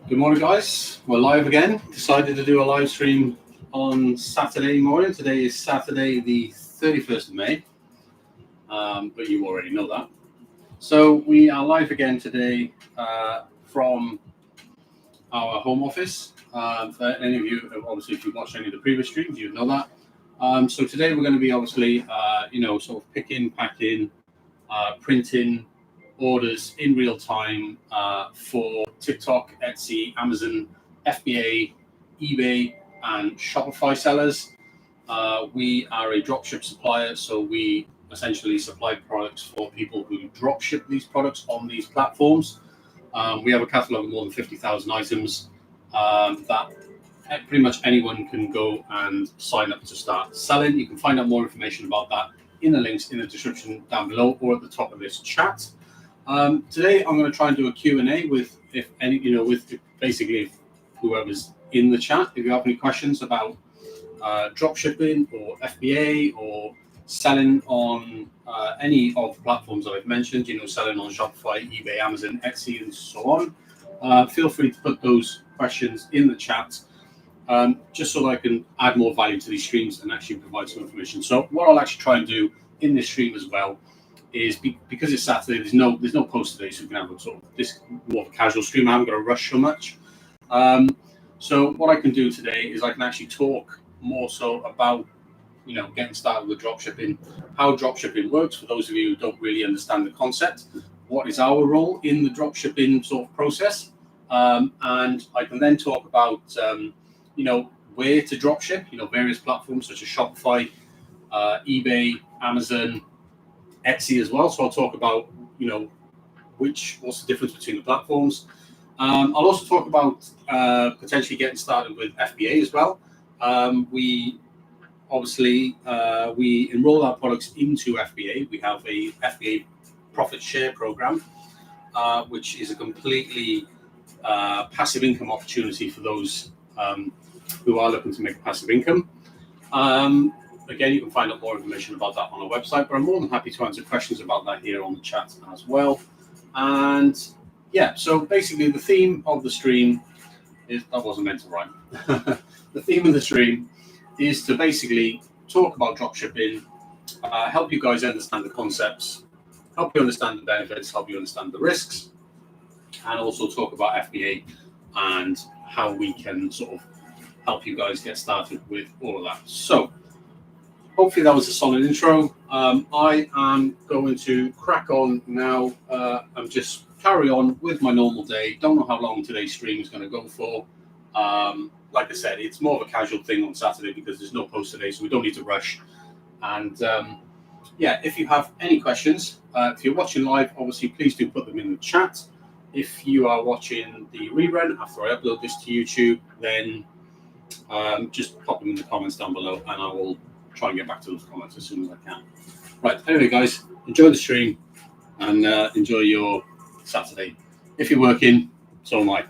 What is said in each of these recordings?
Good morning, guys. We're live again. Decided to do a live stream on Saturday morning. Today is Saturday, the 31st of May, but you already know that. So we are live again today from our home office. For any of you, obviously, if you've watched any of the previous streams, you know that. So today we're going to be obviously, sort of picking, packing, printing orders in real time for TikTok, Etsy, Amazon, FBA, eBay, and Shopify sellers. We are a dropship supplier, so we essentially supply products for people who dropship these products on these platforms. We have a catalog of more than 50,000 items that pretty much anyone can go and sign up to start selling. You can find out more information about that in the links in the description down below or at the top of this chat. Today I'm going to try and do a Q&A with whoever's in the chat. If you have any questions about dropshipping or FBA or selling on any of the platforms that I've mentioned, selling on Shopify, eBay, Amazon, Etsy, and so on, feel free to put those questions in the chat, just so that I can add more value to these streams and actually provide some information. So what I'll actually try and do in this stream as well is because it's Saturday, there's no post today, so we can have a sort of this more of a casual stream. I haven't got to rush so much. So what I can do today is I can actually talk more so about getting started with dropshipping, how dropshipping works for those of you who don't really understand the concept, what is our role in the dropshipping sort of process, and I can then talk about where to dropship, various platforms such as Shopify, eBay, Amazon, Etsy as well. So I'll talk about what's the difference between the platforms. I'll also talk about potentially getting started with FBA as well. We enroll our products into FBA. We have a FBA profit share program, which is a completely passive income opportunity for those who are looking to make passive income. Again, you can find out more information about that on our website, but I'm more than happy to answer questions about that here on the chat as well. And yeah, so basically the theme of the stream is, that wasn't meant to rhyme. The theme of the stream is to basically talk about dropshipping, help you guys understand the concepts, help you understand the benefits, help you understand the risks, and also talk about FBA and how we can sort of help you guys get started with all of that. So hopefully that was a solid intro. I am going to crack on now and just carry on with my normal day. Don't know how long today's stream is going to go for. Like I said, it's more of a casual thing on Saturday because there's no post today, so we don't need to rush. And if you have any questions, if you're watching live, obviously please do put them in the chat. If you are watching the rerun after I upload this to YouTube, then just pop them in the comments down below and I will try and get back to those comments as soon as I can. Right, anyway guys, enjoy the stream and enjoy your Saturday. If you're working, so am I.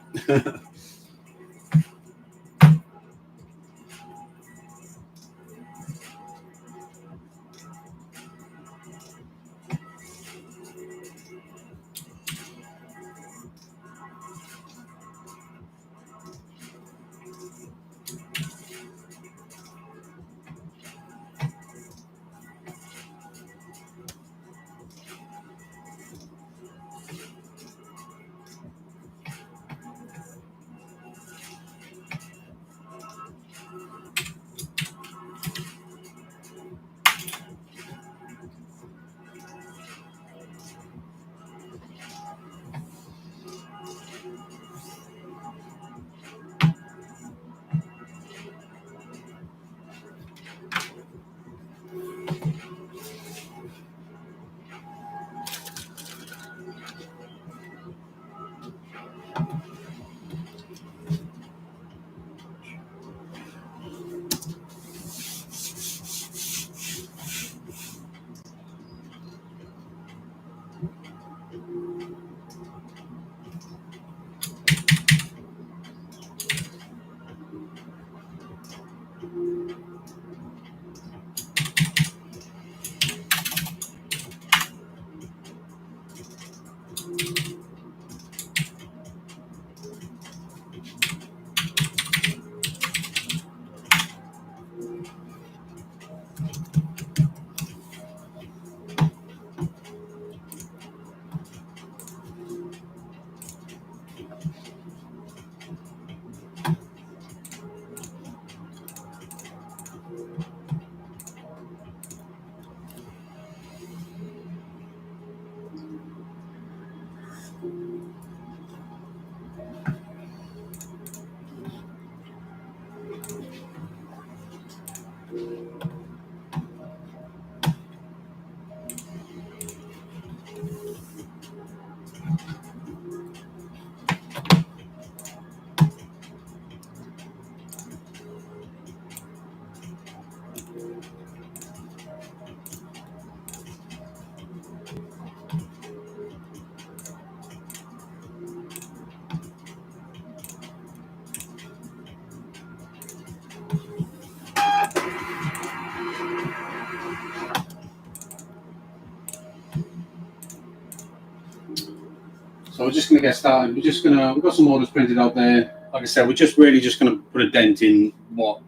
So we're just going to get started. We've got some orders printed out there. Like I said, we're just going to put a dent in what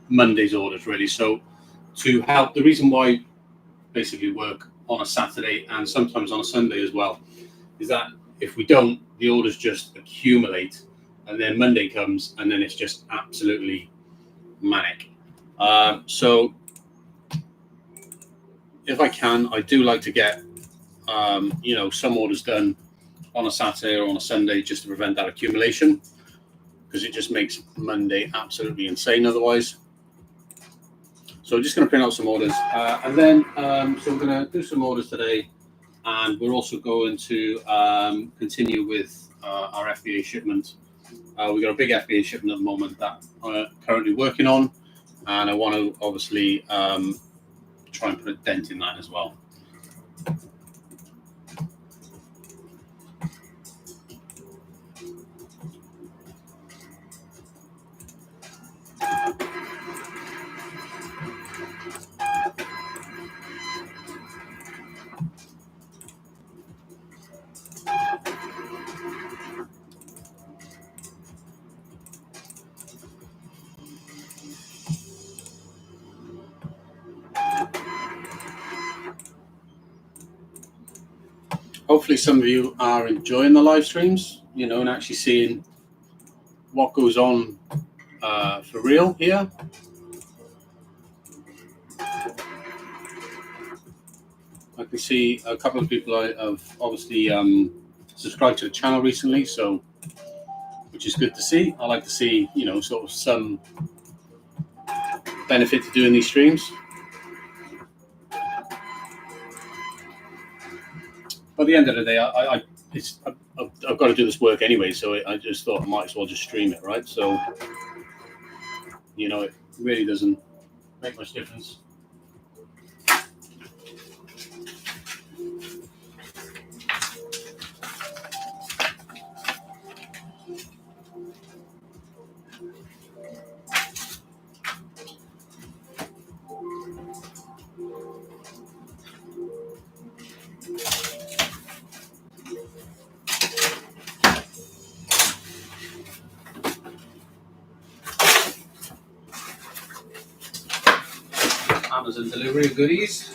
Monday's orders really. So to help, the reason why basically work on a Saturday and sometimes on a Sunday as well is that if we don't, the orders just accumulate, and then Monday comes and then it's just absolutely manic. So if I can, I do like to get some orders done on a Saturday or on a Sunday just to prevent that accumulation, because it just makes Monday absolutely insane otherwise. So I'm just going to print out some orders, and then so we're going to do some orders today, and we're also going to continue with our FBA shipment. We've got a big FBA shipment at the moment that I'm currently working on, and I want to obviously try and put a dent in that as well. Hopefully some of you are enjoying the live streams, and actually seeing what goes on for real here. I can see a couple of people have obviously subscribed to the channel recently, so which is good to see. I like to see, sort of some benefit to doing these streams. But at the end of the day, I've got to do this work anyway, so I just thought I might as well just stream it, right? So, it really doesn't make much difference. Amazon delivery of goodies.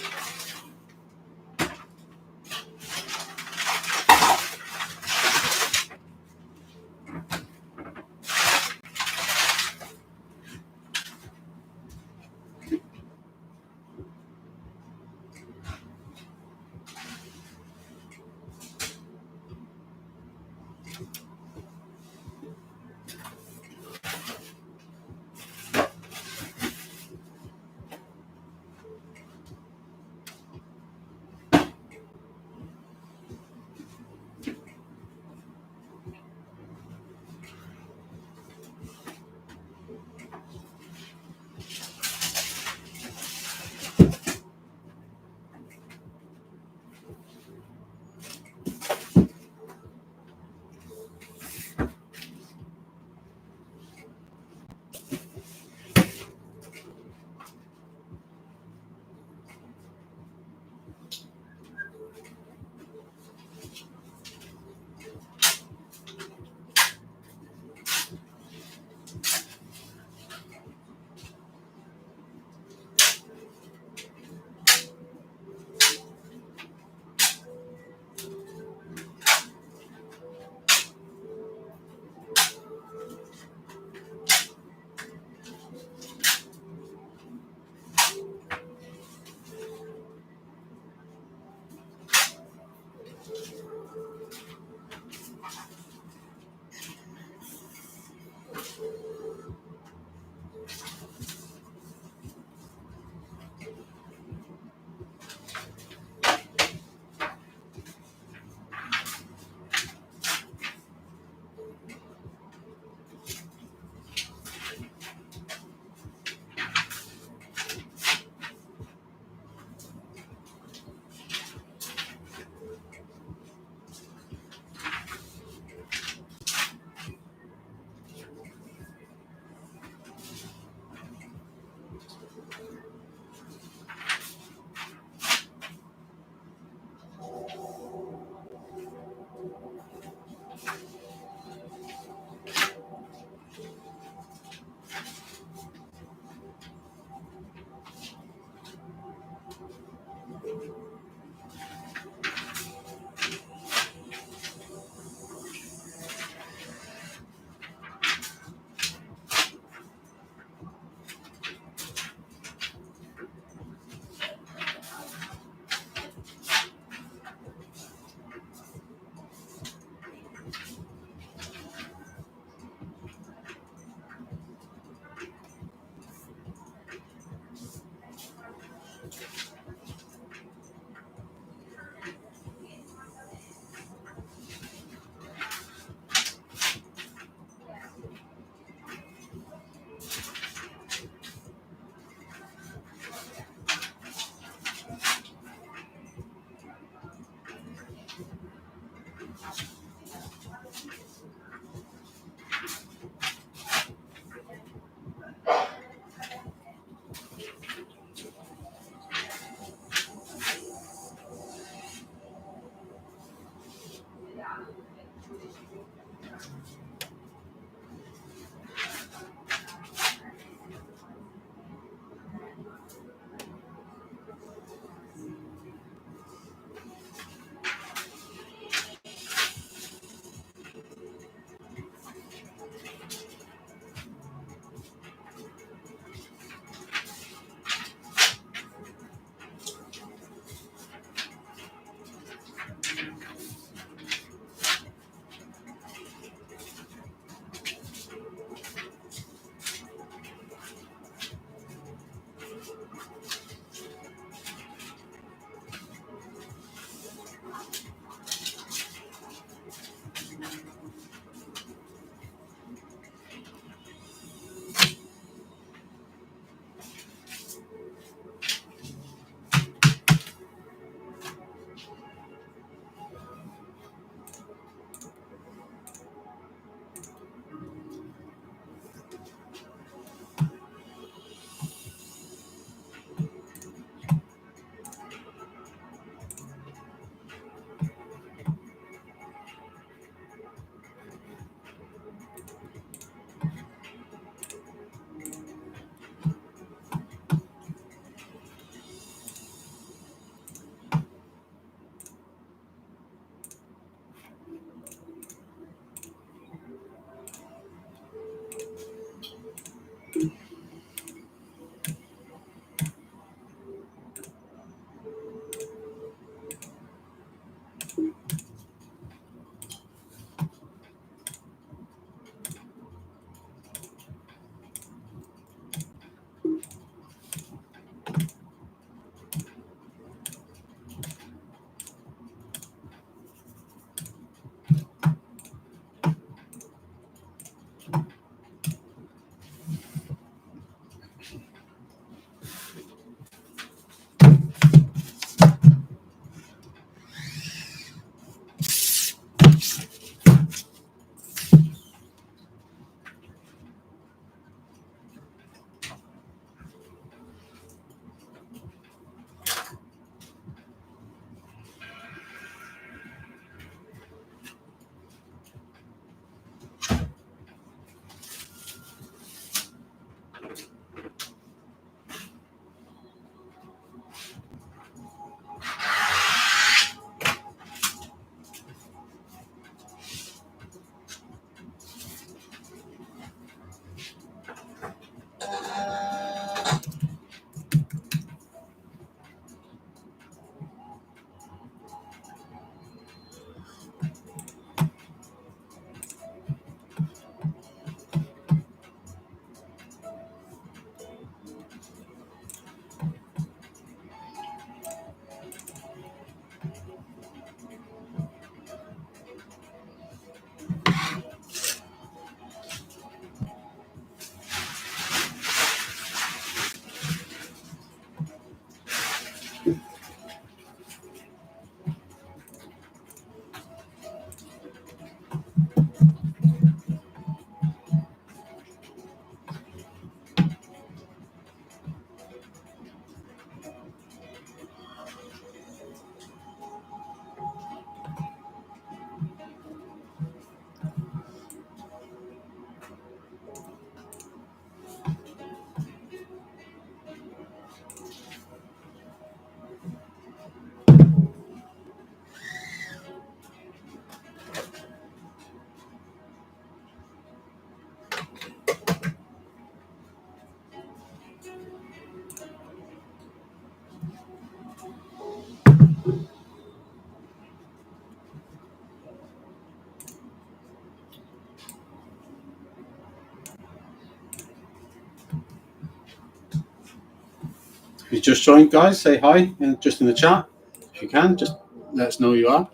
If you just joined, guys, say hi just in the chat. If you can, just let us know who you are.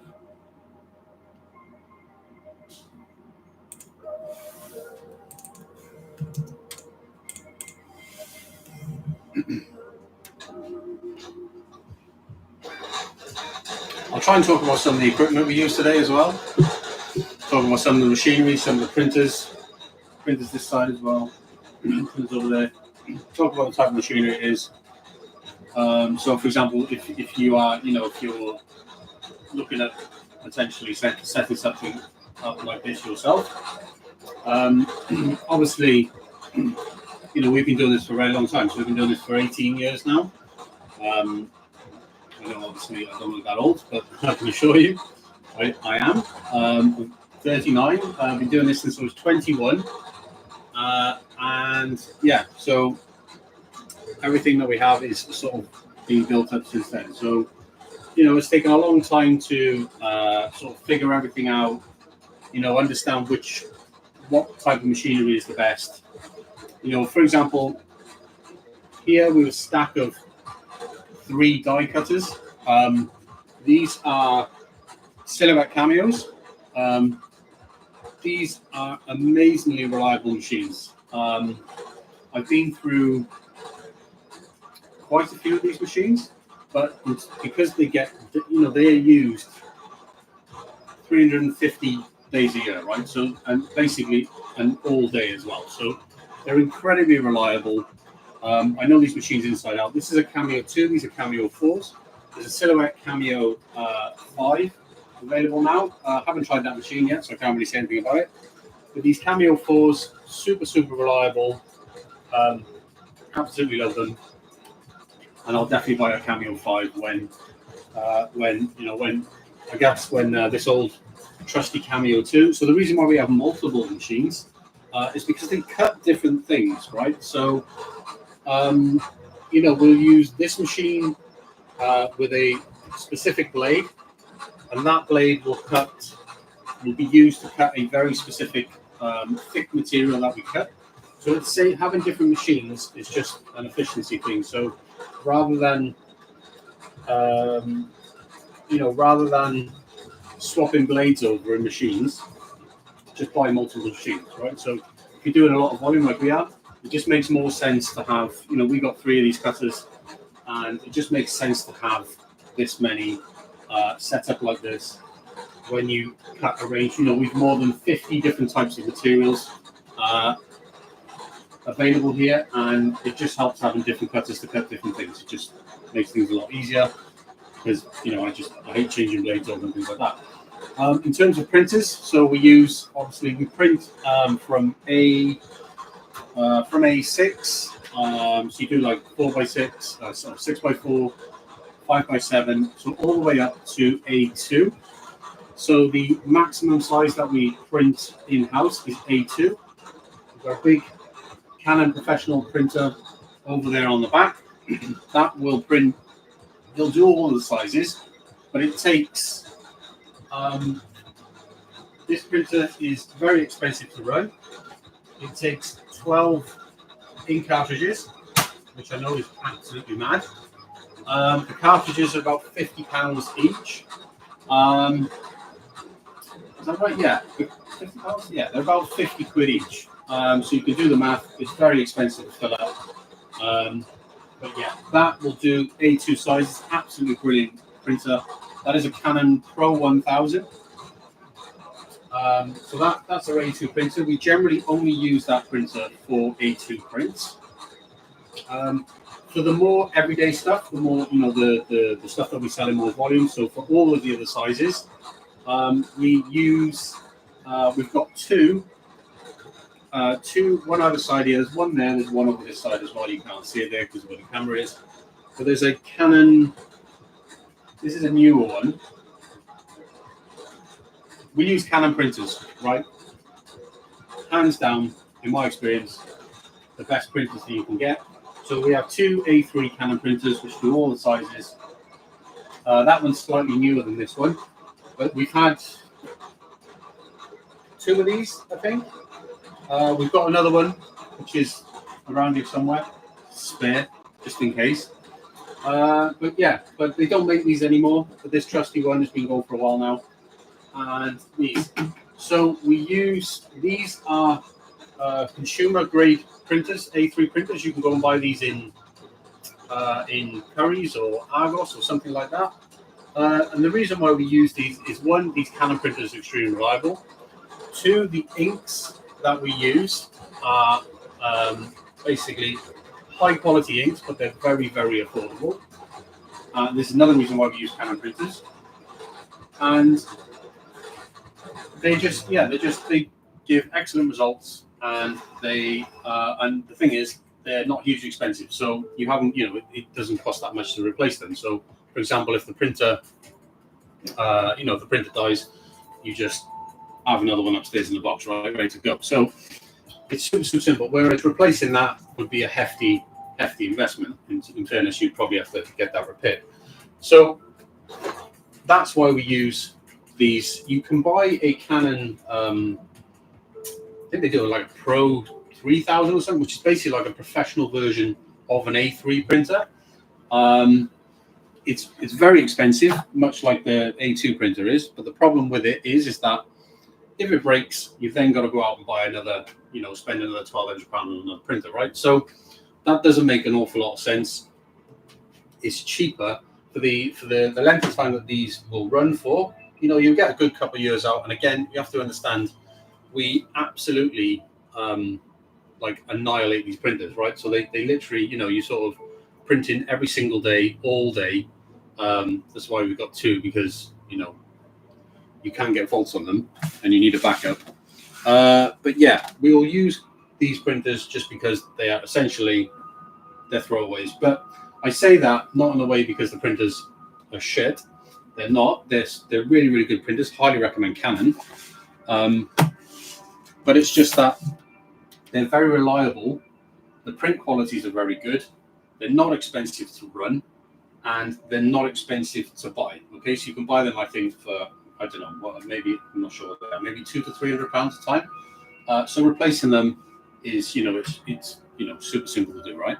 I'll try and talk about some of the equipment we use today as well. Talking about some of the machinery, some of the printers this side as well, printers over there. Talk about the type of machinery it is. So, for example, if you are, if you're looking at potentially setting something up like this yourself. Obviously, we've been doing this for a very long time. So we've been doing this for 18 years now. I know, obviously, I don't look that old, but I can assure you, I am. I'm 39. I've been doing this since I was 21. And yeah, so everything that we have is sort of being built up since then. So, it's taken a long time to sort of figure everything out, understand what type of machinery is the best. For example, here we have a stack of 3 die cutters. These are Silhouette Cameos. These are amazingly reliable machines. I've been through quite a few of these machines, but it's because they're used 350 days a year, right? So, and basically an all day as well. So they're incredibly reliable. I know these machines inside out. This is a Cameo 2. These are Cameo 4s. There's a Silhouette Cameo 5 available now. I haven't tried that machine yet, so I can't really say anything about it. But these Cameo 4s, super, super reliable. Absolutely love them. And I'll definitely buy a Cameo 5 when this old trusty Cameo 2. So the reason why we have multiple machines is because they cut different things, right? So, we'll use this machine with a specific blade, and that blade will be used to cut a very specific thick material that we cut. So let's say having different machines is just an efficiency thing. So rather than swapping blades over in machines, just buy multiple machines, right? So if you're doing a lot of volume like we have, it just makes more sense to have, we got 3 of these cutters, and it just makes sense to have this many set up like this. When you cut a range, we've more than 50 different types of materials available here, and it just helps having different cutters to cut different things. It just makes things a lot easier because, I hate changing blades over and things like that. In terms of printers, so we print from A6, so you do like 4x6, 6x4, 5x7, so all the way up to A2. So the maximum size that we print in-house is A2. We've got a big Canon professional printer over there on the back. That will print, they'll do all the sizes, but it takes, this printer is very expensive to run. It takes 12 ink cartridges, which I know is absolutely mad. The cartridges are about £50 each. Is that right? Yeah, £50? Yeah, they're about 50 quid each. So you can do the math. It's very expensive to fill up. But yeah, that will do A2 size. It's absolutely brilliant printer. That is a Canon Pro 1000. So that's our A2 printer. We generally only use that printer for A2 prints. For the more everyday stuff, the more the stuff that we sell in more volume. So for all of the other sizes, we've got two, one either side here. There's one there. There's one over this side as well. You can't see it there because of where the camera is. So there's a Canon. This is a newer one. We use Canon printers, right? Hands down, in my experience, the best printers that you can get. So we have 2 A3 Canon printers, which do all the sizes. That one's slightly newer than this one, but we've had 2 of these, I think. We've got another one, which is around here somewhere, spare, just in case. But they don't make these anymore. But this trusty one has been going for a while now. And these. So we use, these are consumer grade printers, A3 printers. You can go and buy these in Currys or Argos or something like that. And the reason why we use these is, 1, these Canon printers are extremely reliable. 2, the inks that we use are basically high quality inks, but they're very, very affordable. This is another reason why we use Canon printers. And they give excellent results, and and the thing is, they're not hugely expensive. So you haven't, it doesn't cost that much to replace them. So, for example, if the printer, if the printer dies, you just have another one upstairs in the box, right, ready to go. So it's super, super simple. Whereas replacing that would be a hefty investment. In fairness, you'd probably have to get that repaired. So that's why we use these. You can buy a Canon, I think they do like a Pro 3000 or something, which is basically like a professional version of an A3 printer. It's very expensive, much like the A2 printer is. But the problem with it is that if it breaks, you've then got to go out and buy another, spend another £1,200 on another printer, right? So that doesn't make an awful lot of sense. It's cheaper for the length of time that these will run for. You'll get a good couple of years out. And again, you have to understand, we absolutely annihilate these printers, right? So they literally, you sort of printing every single day, all day. That's why we've got two, because you can get faults on them and you need a backup. But yeah, we will use these printers just because they are essentially, they're throwaways. But I say that not in a way because the printers are shit. They're not. They're really, really good printers. Highly recommend Canon. But it's just that they're very reliable. The print qualities are very good. They're not expensive to run, and they're not expensive to buy. Okay, so you can buy them, I think, for, I don't know, what, maybe, I'm not sure, maybe £200 to £300 a time. So replacing them is, it's super simple to do, right?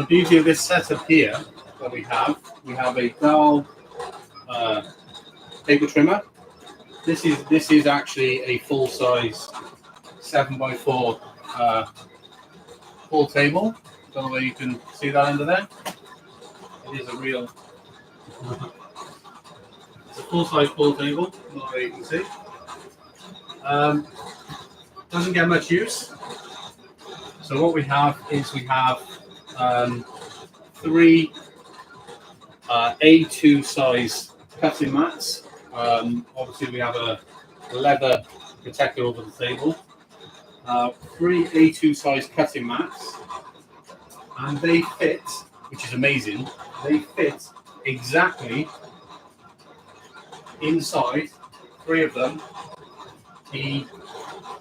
the beauty of this setup here that we have a dowel table trimmer. This is actually a full size 7x4 full table. Don't know whether you can see that under there. It is a real. It's a full size pool table. Not where you can see. Doesn't get much use. So what we have is three A2 size cutting mats. Obviously we have a leather protector over the table. Three A2 size cutting mats, and they fit, which is amazing. They fit exactly inside, three of them, the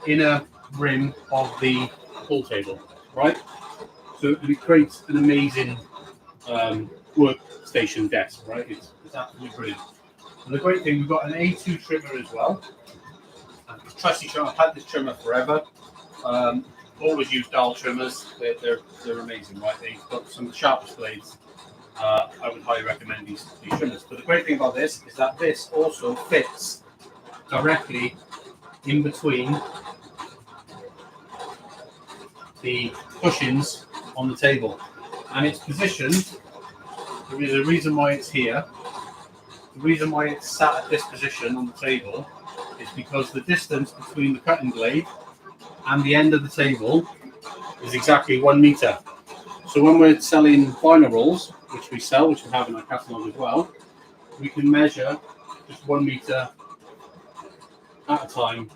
inner rim of the pool table, right? So it creates an amazing workstation desk, right? It's absolutely brilliant. And the great thing, we've got an A2 trimmer as well. Trusty trimmer. I've had this trimmer forever. Always use dowel trimmers. They're amazing, right? They've got some of the sharpest blades. I would highly recommend these trimmers. But the great thing about this is that this also fits directly in between the cushions on the table, and it's positioned. There is a reason why it's here. The reason why it's sat at this position on the table is because the distance between the cutting blade and the end of the table is exactly 1 meter. So when we're selling vinyl rolls, which we sell, which we have in our catalogue as well, we can measure just 1 meter at a time,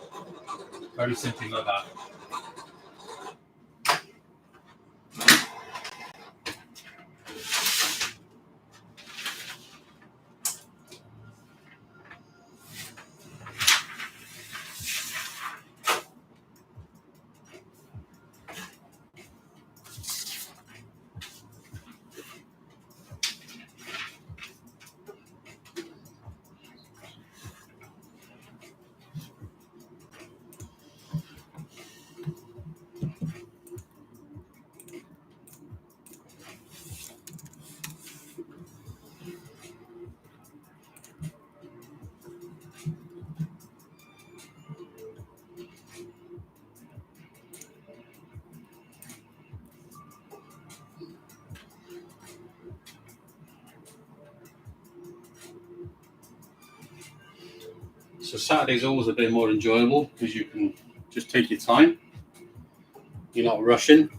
very simply like that. So Saturday's always a bit more enjoyable because you can just take your time. You're not rushing.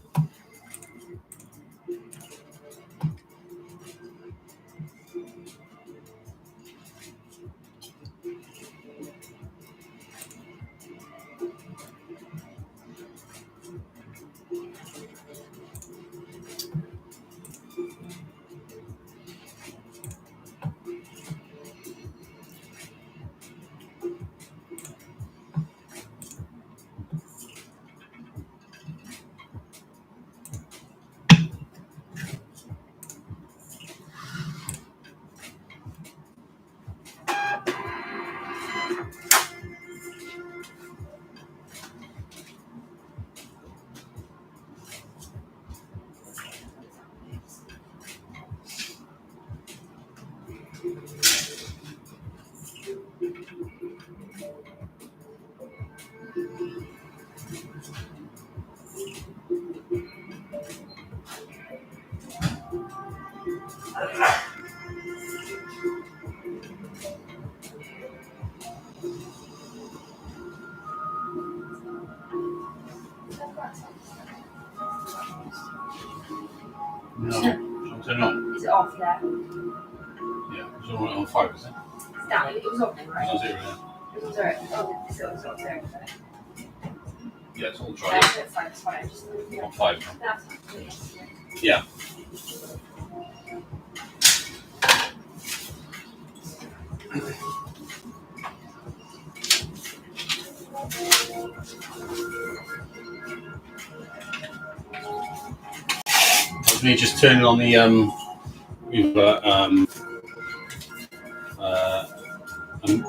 No, turn on. Is it off? Yeah. Yeah, it's all right on 5%. It's down. It was on then, right? It's on 0 now. It was 0. Oh, it's on 0. Yeah, it's all Yeah, dry. it's fine. It's fine. Just, yeah. On 5 now. That's fine. Yeah. That's me just turning on the we've got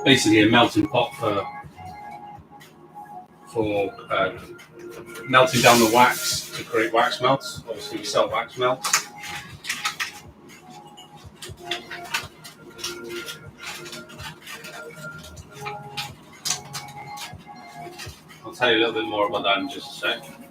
basically a melting pot for melting down the wax to create wax melts. Obviously we sell wax melts. tell you a little bit more about that in just a sec.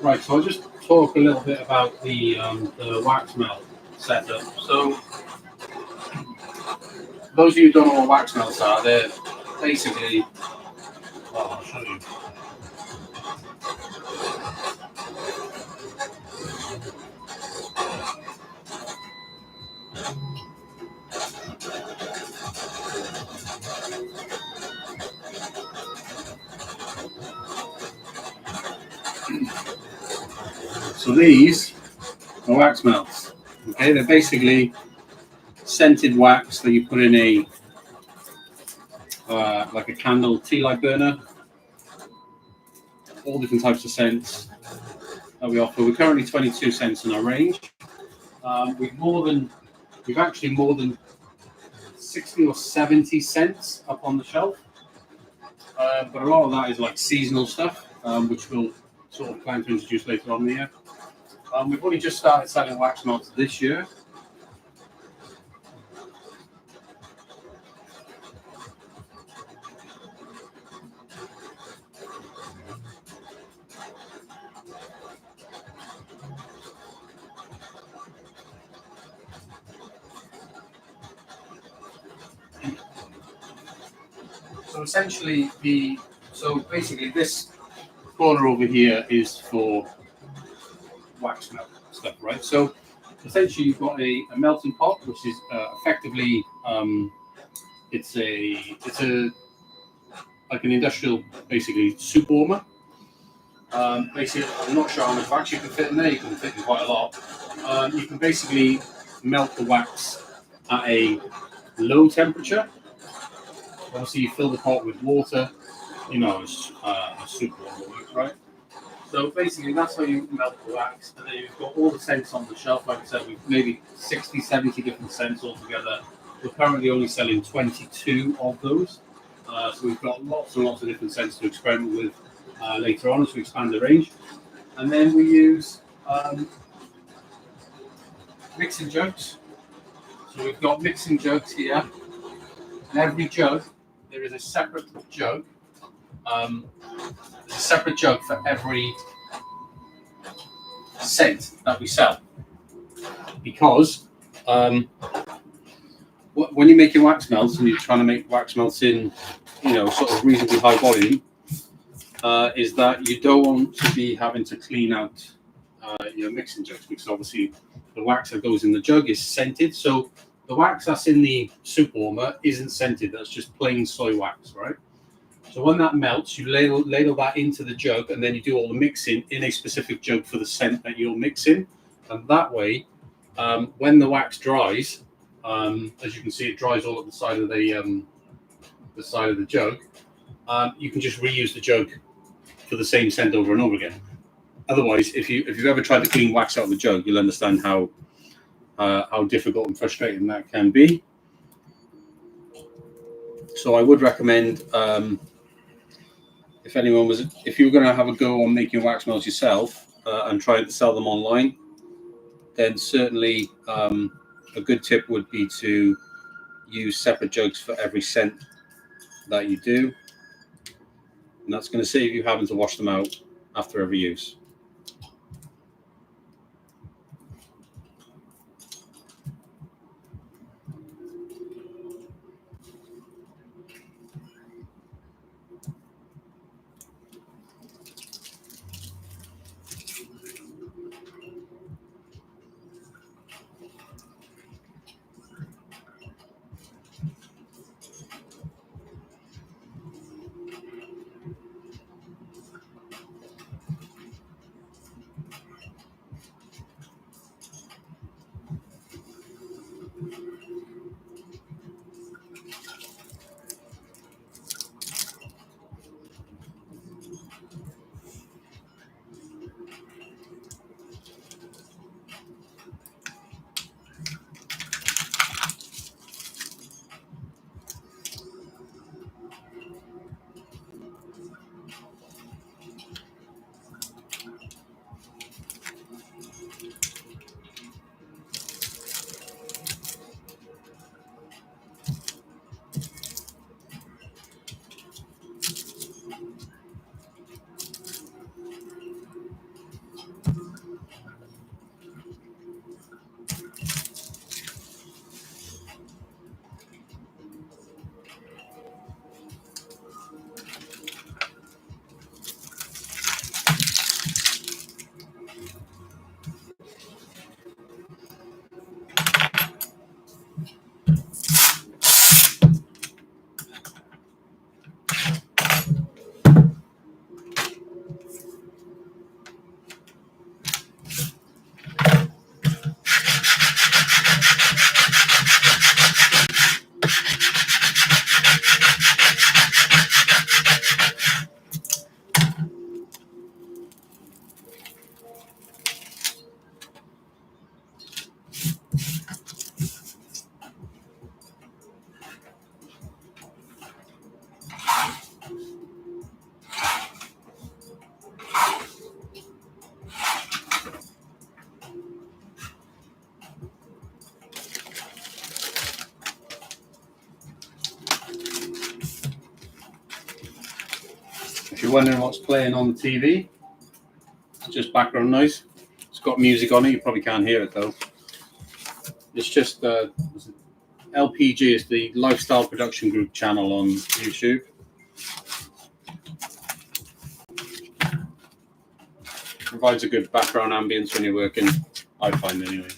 Right, so I'll just talk a little bit about the wax melt setup. So, those of you who don't know what wax melts are, they're basically, I'll show you. So these are wax melts. Okay, they're basically scented wax that you put in a like a candle tea light burner. All different types of scents that we offer. We're currently 22 cents in our range. We've actually more than 60 or 70 cents up on the shelf. But a lot of that is like seasonal stuff, which we'll sort of plan to introduce later on in the year. We've only just started selling wax melts this year. So essentially, basically this corner over here is for wax melt stuff, right? So essentially, you've got a melting pot, which is effectively it's a like an industrial basically soup warmer. Basically, I'm not sure how much wax you can fit in there. You can fit in quite a lot. You can basically melt the wax at a low temperature. Obviously, you fill the pot with water. You know, it's a soup warmer works, right? So basically, that's how you melt the wax. And then you've got all the scents on the shelf. Like I said, we've maybe 60, 70 different scents altogether. We're currently only selling 22 of those. So we've got lots and lots of different scents to experiment with later on as we expand the range. And then we use mixing jugs. So we've got mixing jugs here. And every jug, there is a separate jug. There's a separate jug for every scent that we sell. Because when you're making wax melts and you're trying to make wax melts in, sort of reasonably high volume, is that you don't want to be having to clean out your mixing jugs, because obviously the wax that goes in the jug is scented. So the wax that's in the soup warmer isn't scented. That's just plain soy wax, right? So when that melts, you ladle that into the jug, and then you do all the mixing in a specific jug for the scent that you're mixing. And that way, when the wax dries, as you can see, it dries all at the side of the jug. You can just reuse the jug for the same scent over and over again. Otherwise, if you've ever tried to clean wax out of the jug, you'll understand how difficult and frustrating that can be. So I would recommend, if you were going to have a go on making wax melts yourself and try to sell them online, then certainly a good tip would be to use separate jugs for every scent that you do. And that's going to save you having to wash them out after every use. If you're wondering what's playing on the TV, it's just background noise. It's got music on it. You probably can't hear it though. It's just LPG is the Lifestyle Production Group channel on YouTube. Provides a good background ambience when you're working, I find anyway.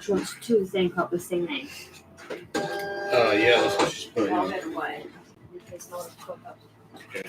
she wants to think up the thingy. Yeah, that's what she's putting I'll on. get away. It's not a cook up. Okay.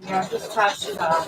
Yeah, just touch it up.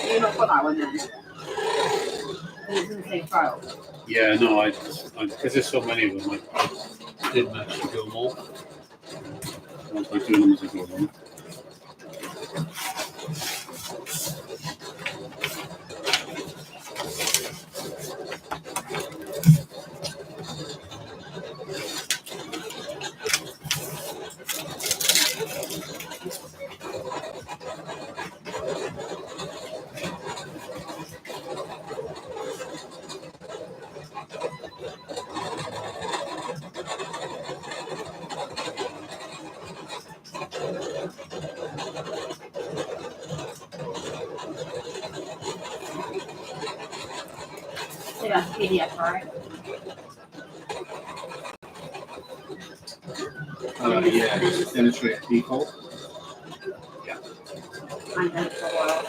You not got that one then? It's in the same file. Yeah, no, I because there's so many of them, I didn't actually go more. Once I do them as I go along. So that's PDF, right? Yeah, it's illustrate default. I'm going for a while.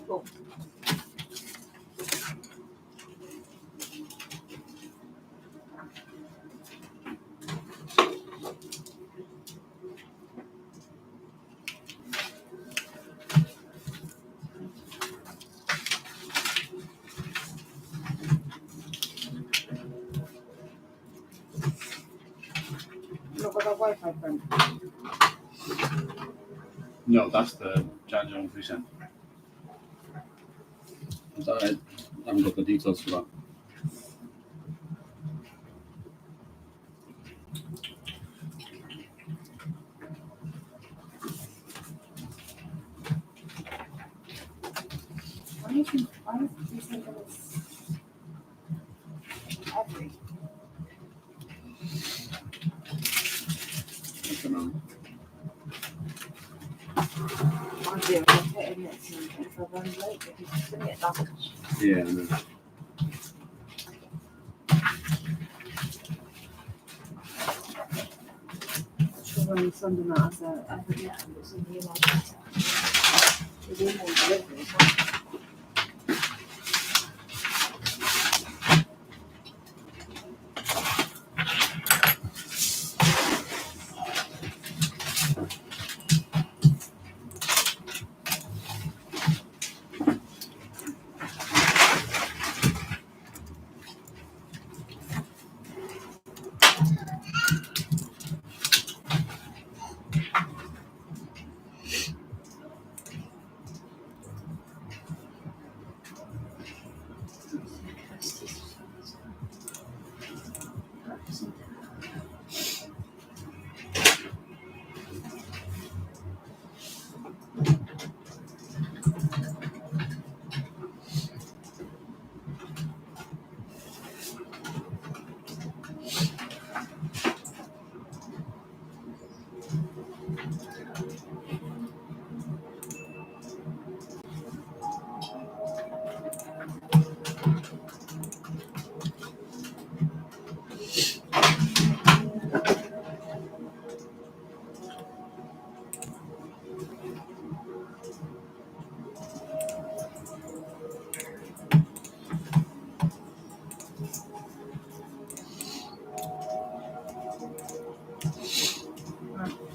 Cool. Look at the Wi-Fi friend. No, that's the charger on 3 cent. I haven't got the details for that. Why is he saying this every? I don't know. I'll do it. I'll put it in next week if I run late because it's going to get damaged. Yeah, I know. She'll run Sunday night as a yeah, it's in the email. It's in the delivery as well.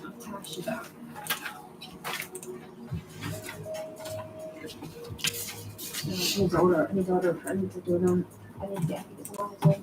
Attach that. His older friends are doing them. I think yeah, it's one of them.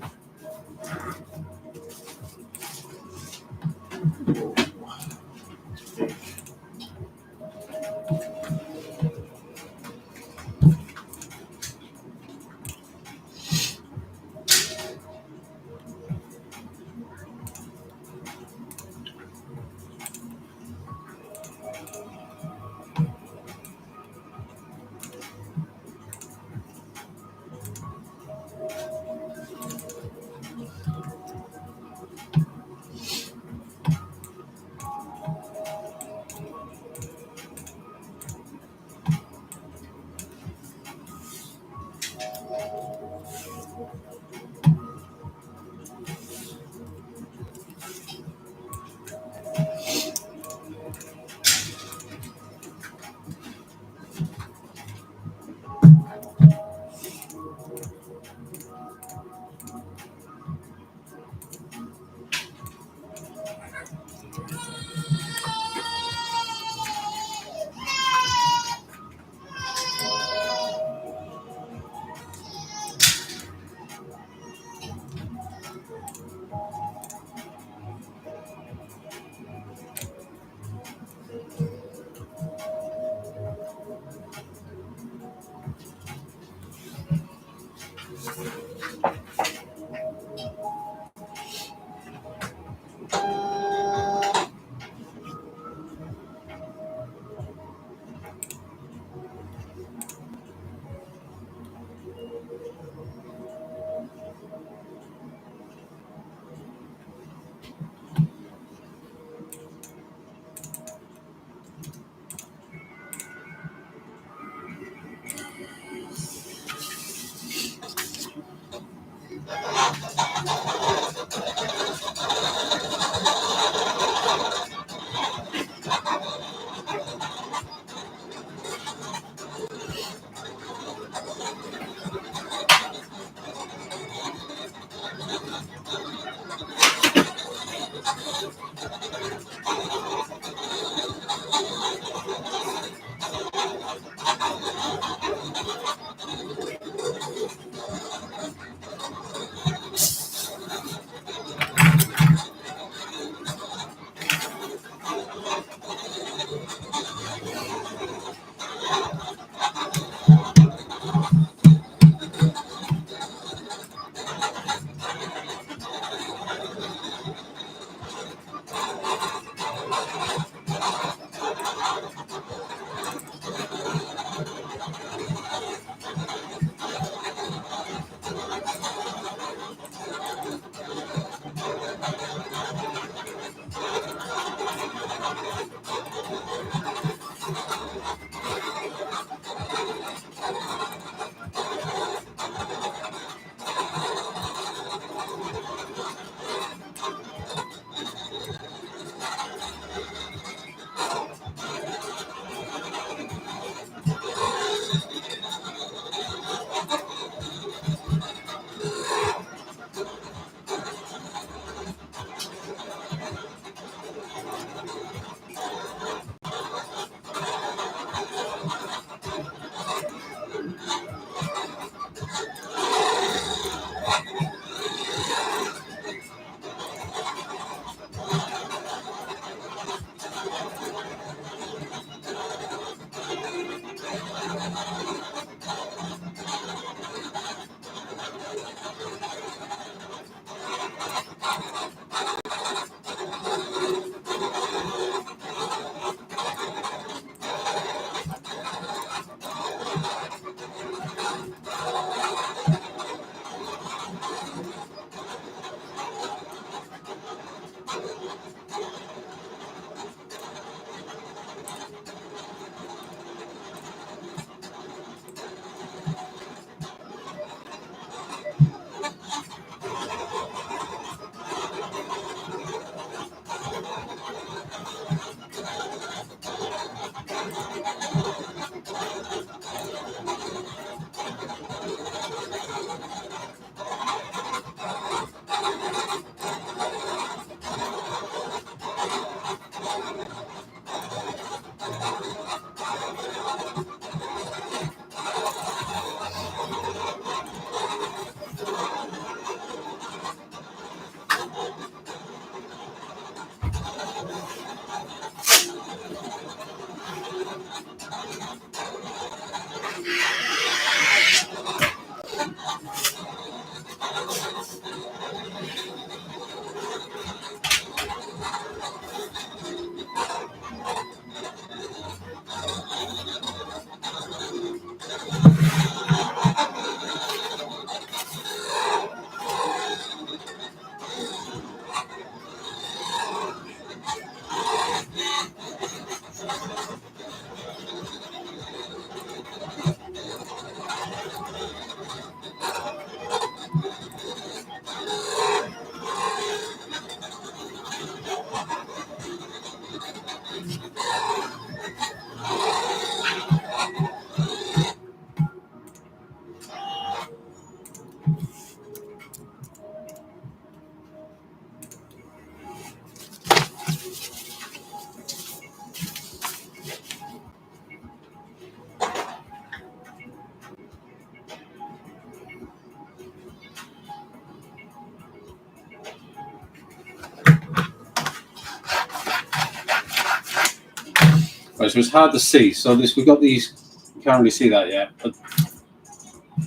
Right, so it's hard to see. So we've got these. You can't really see that yet, but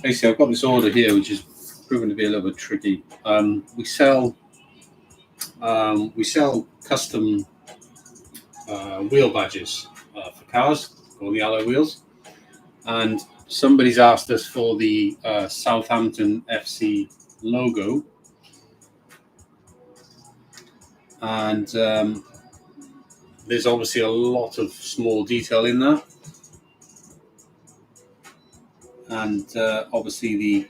basically, I've got this order here, which is proven to be a little bit tricky. We sell custom wheel badges for cars, or the alloy wheels, and somebody's asked us for the Southampton FC logo, and there's obviously a lot of small detail in that, and obviously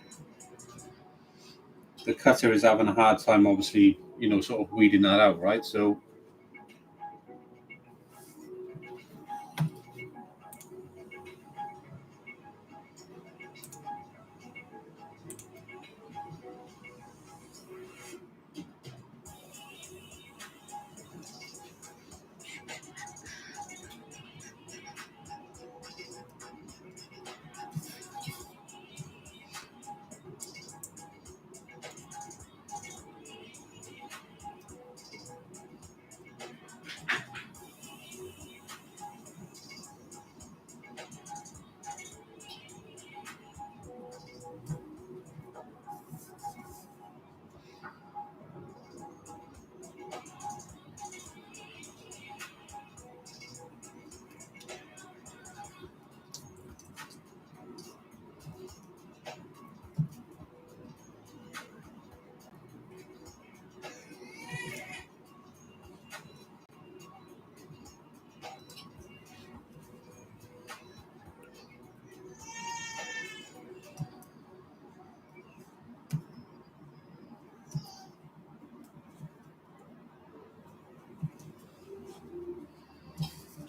the cutter is having a hard time, obviously, sort of weeding that out, right? So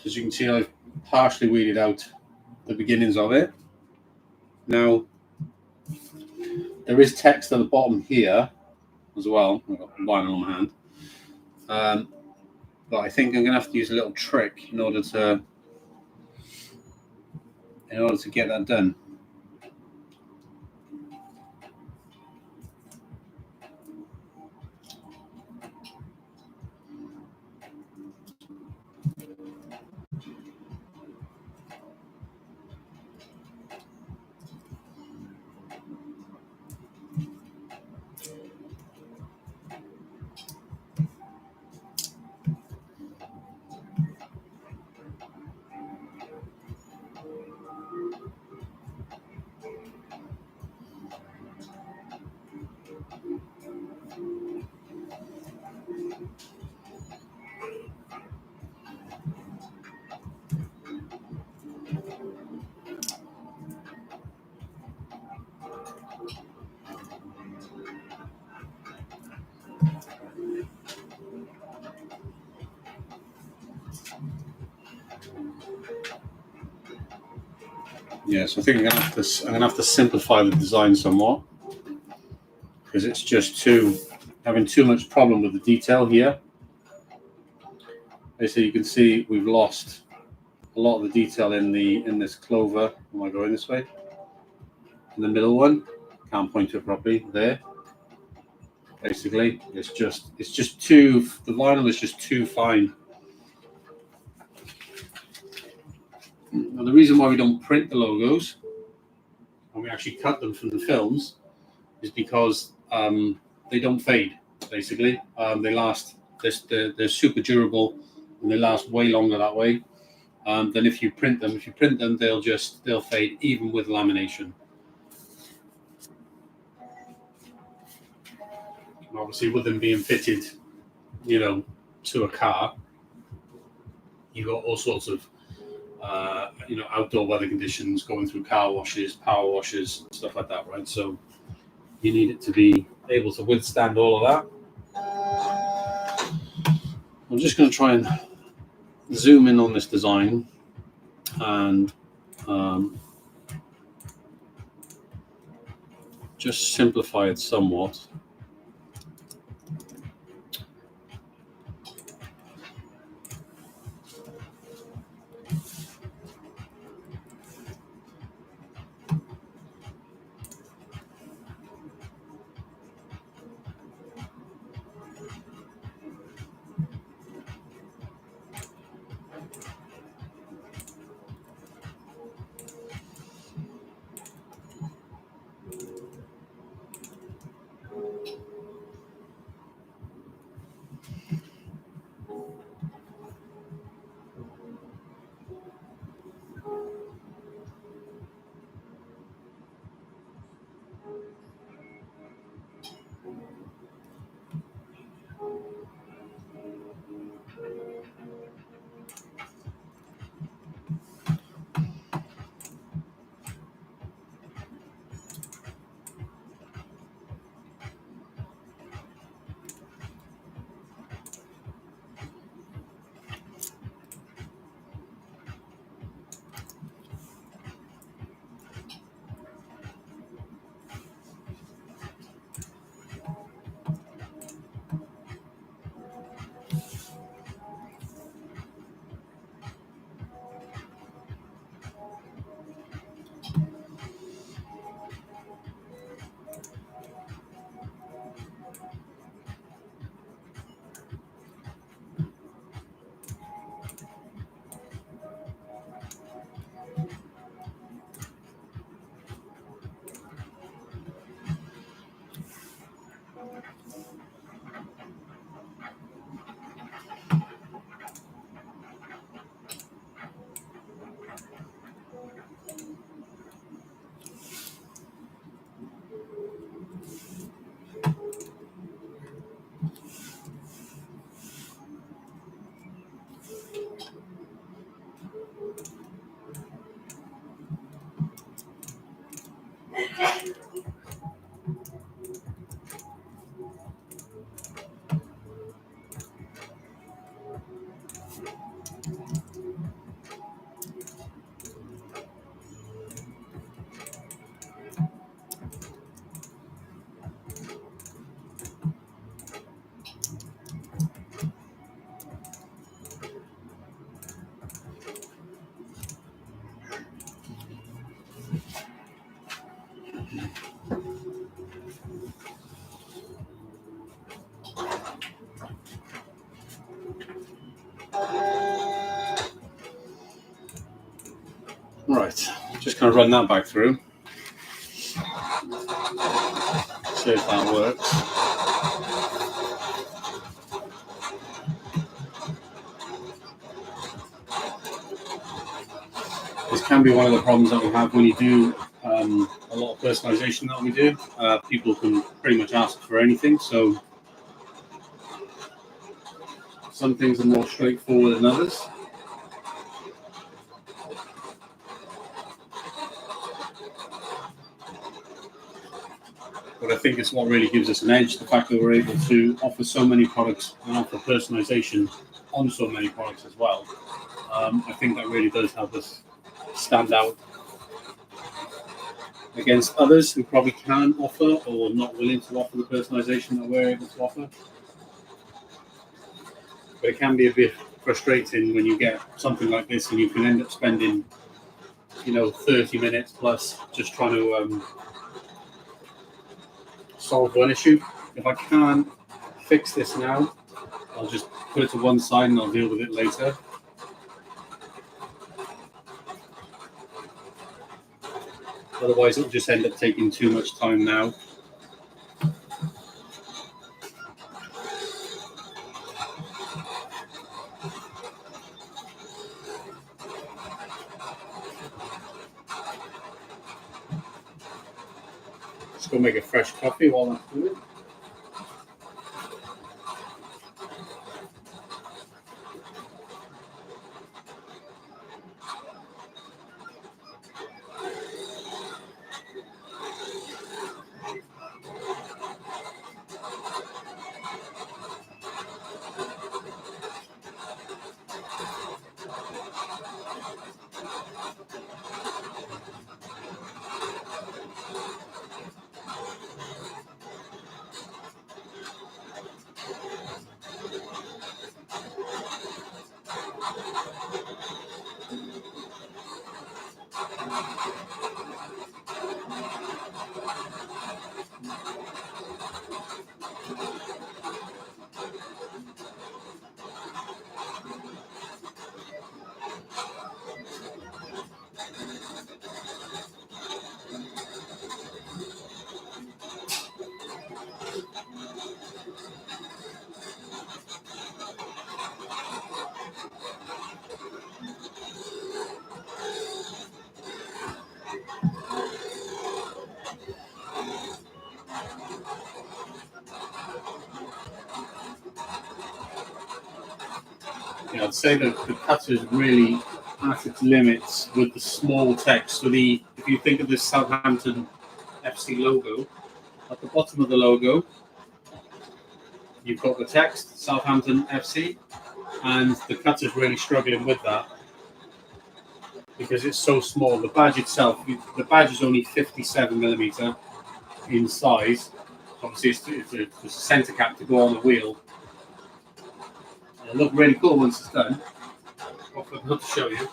as you can see, I've partially weeded out the beginnings of it. Now, there is text at the bottom here as well. I've got vinyl on my hand. But I think I'm going to have to use a little trick in order to get that done. Yeah, so I think I'm gonna have to simplify the design somewhat, because it's just having too much problem with the detail here. Basically, you can see we've lost a lot of the detail in this clover. Am I going this way? In the middle one, can't point to it properly there. Basically, it's just the vinyl is just too fine. And the reason why we don't print the logos and we actually cut them from the films is because they don't fade. Basically, they last. They're super durable and they last way longer that way than if you print them. If you print them, they'll fade even with lamination. And obviously, with them being fitted, to a car, you've got all sorts of outdoor weather conditions, going through car washes, power washes, stuff like that, right? So you need it to be able to withstand all of that. I'm just going to try and zoom in on this design and just simplify it somewhat. Right, just going to run that back through. See if that works. This can be one of the problems that we have when you do a lot of personalization that we do. People can pretty much ask for anything, so some things are more straightforward than others. But I think it's what really gives us an edge, the fact that we're able to offer so many products and offer personalization on so many products as well. I think that really does help us stand out against others who probably can't offer or not willing to offer the personalization that we're able to offer. But it can be a bit frustrating when you get something like this and you can end up spending, 30 minutes plus just trying to solve one issue. If I can't fix this now, I'll just put it to one side and I'll deal with it later. Otherwise, it'll just end up taking too much time now. Just go make a fresh coffee while I'm doing it. I'd say that the cutter is really at its limits with the small text. So if you think of this Southampton FC logo, at the bottom of the logo, you've got the text Southampton FC, and the cutter's really struggling with that because it's so small. The badge itself, the badge is only 57mm in size. Obviously, it's a centre cap to go on the wheel. It'll look really cool once it's done. I'd love to show you.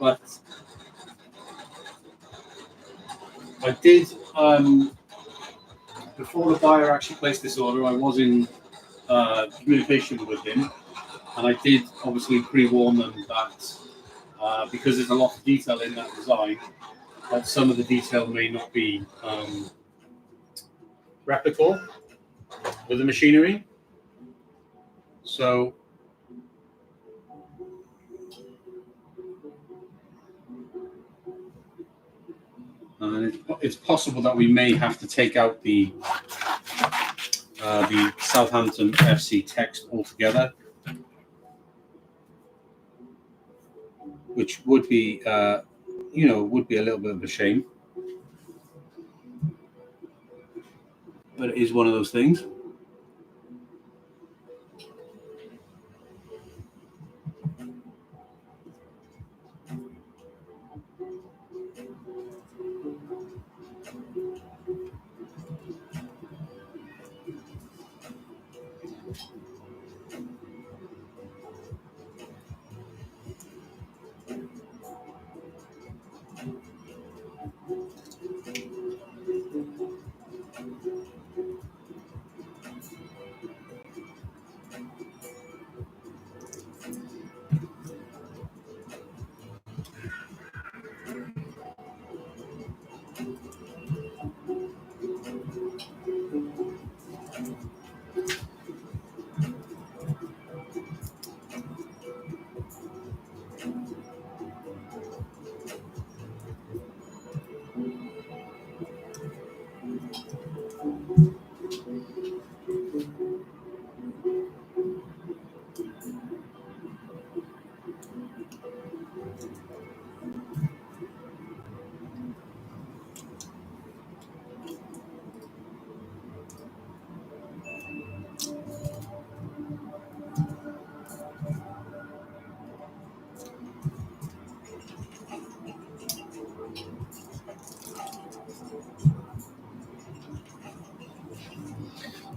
But I did, before the buyer actually placed this order, I was in communication with him. And I did obviously pre-warn them that because there's a lot of detail in that design, that some of the detail may not be replicable with the machinery. So it's possible that we may have to take out the Southampton FC text altogether, which would be would be a little bit of a shame. But it is one of those things.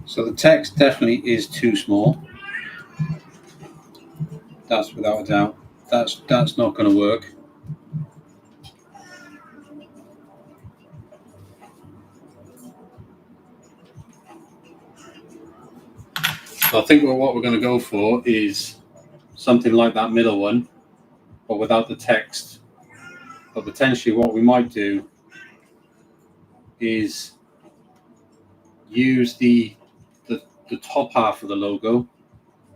So the text definitely is too small. That's without a doubt. That's not going to work. So I think what we're going to go for is something like that middle one, but without the text. But potentially what we might do is use the top half of the logo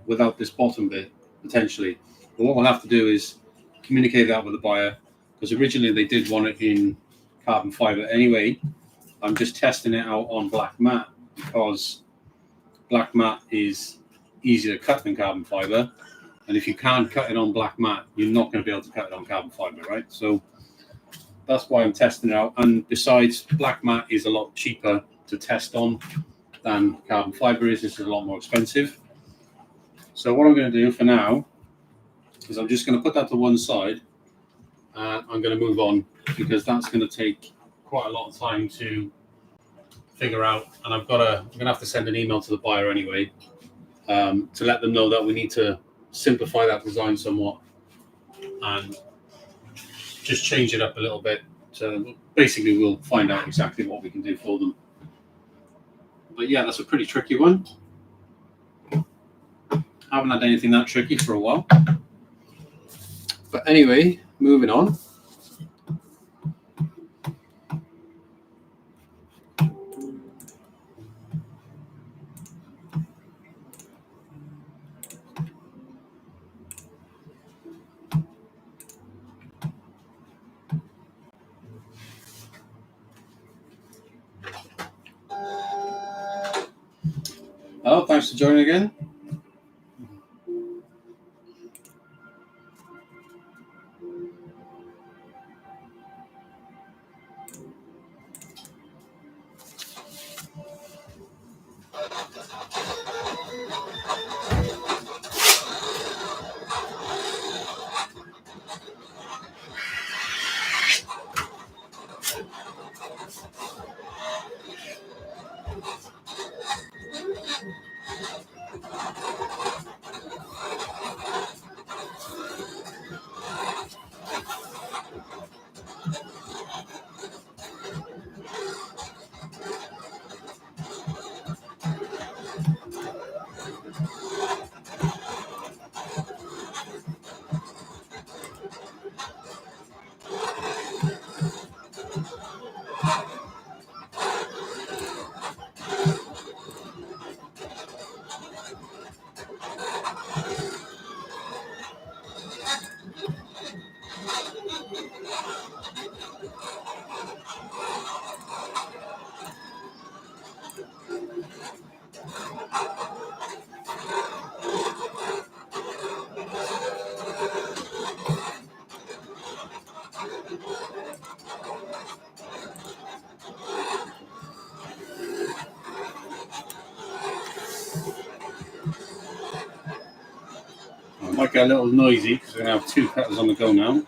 without this bottom bit, potentially. But what we'll have to do is communicate that with the buyer, because originally they did want it in carbon fiber anyway. I'm just testing it out on black matte because black matte is easier to cut than carbon fiber. And if you can't cut it on black matte, you're not going to be able to cut it on carbon fiber, right? So that's why I'm testing it out. And besides, black matte is a lot cheaper to test on than carbon fiber is. This is a lot more expensive. So what I'm going to do for now is I'm just going to put that to one side, and I'm going to move on because that's going to take quite a lot of time to figure out. And I'm going to have to send an email to the buyer anyway to let them know that we need to simplify that design somewhat and just change it up a little bit. So basically, we'll find out exactly what we can do for them. But yeah, that's a pretty tricky one. I haven't had anything that tricky for a while. But anyway, moving on. Hello, thanks for joining again. It might get a little noisy because we're going to have two cutters on the go now.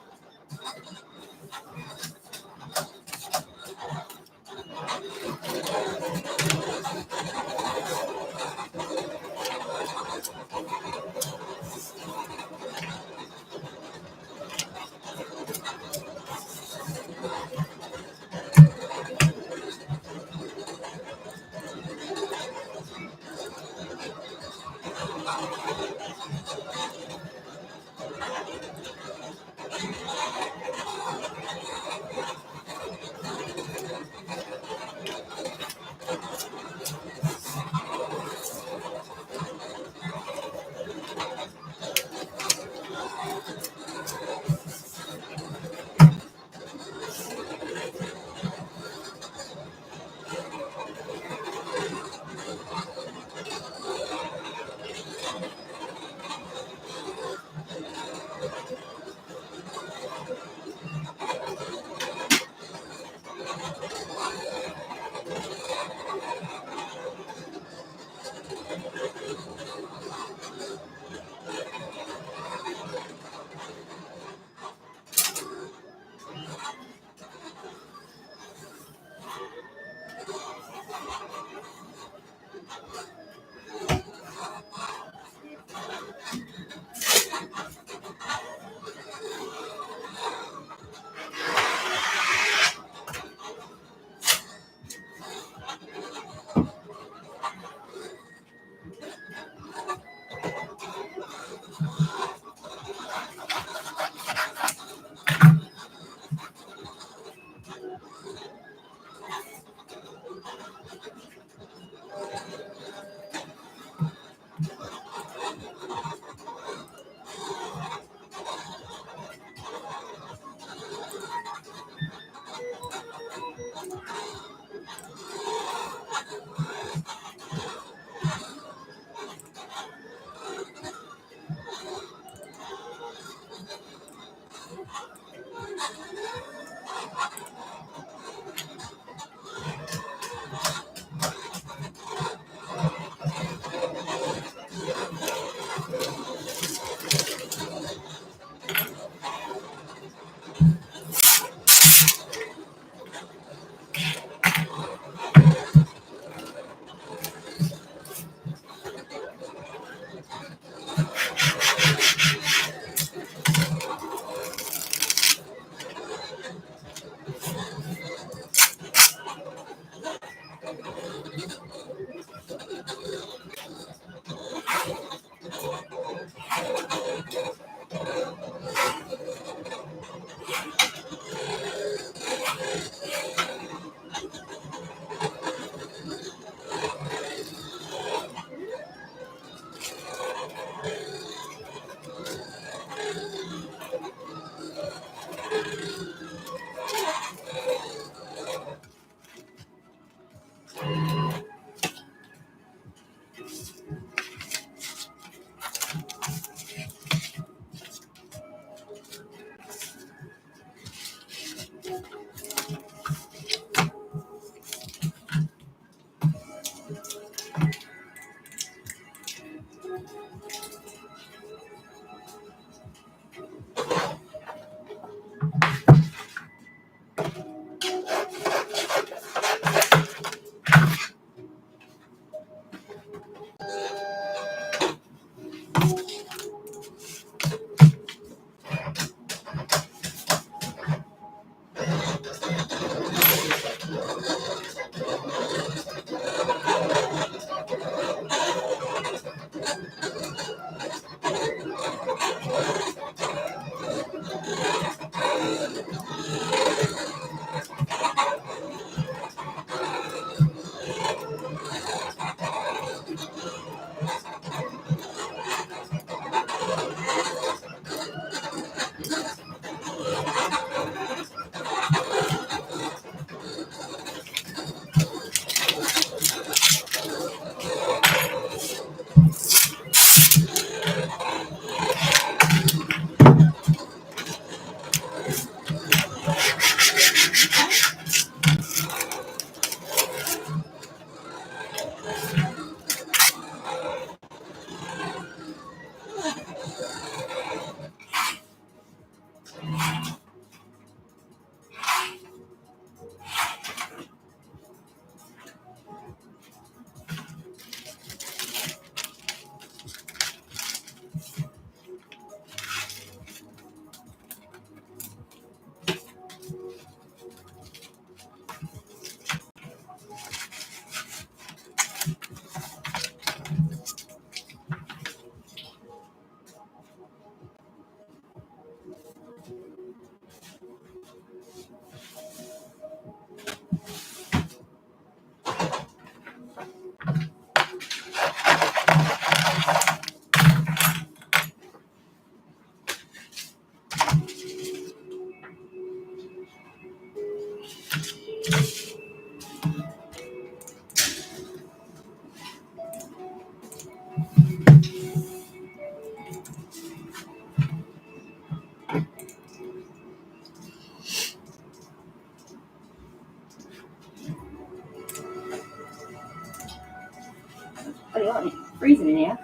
Oh, you want it freezing in here?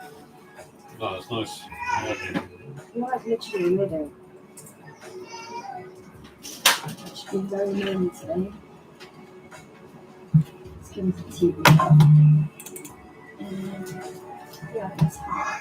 No, it's nice. You might literally in the middle. It should be very warm today. Skin fatigue. Yeah, that's hot.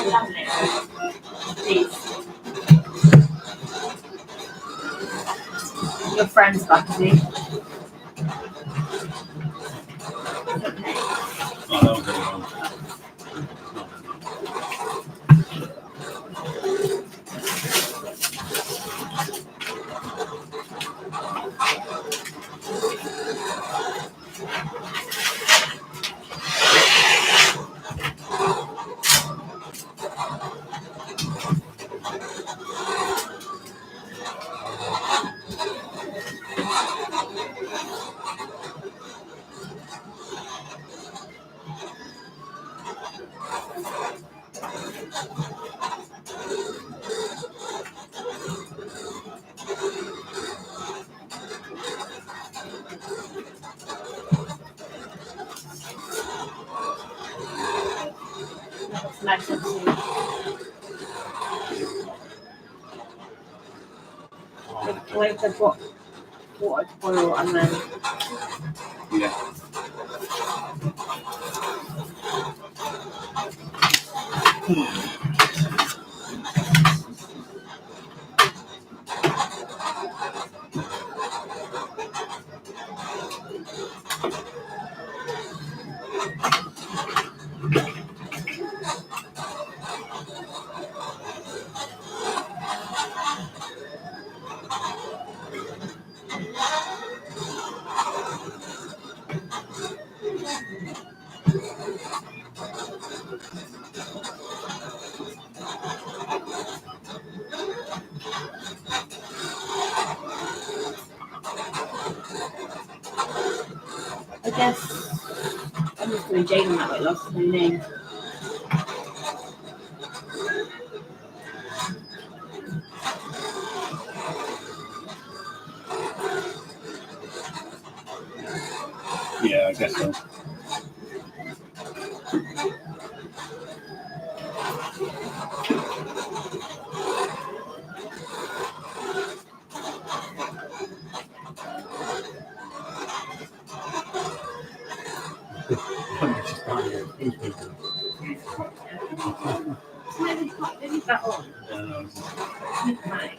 Lovely. Please. Your friend's back, is he? Okay. Oh, that was very wrong. That's nice of you. Wait for the water to boil and then Yeah. I guess I'm just doing Jane on that way, lost my name. Yeah, I guess so. Maybe that on. Right.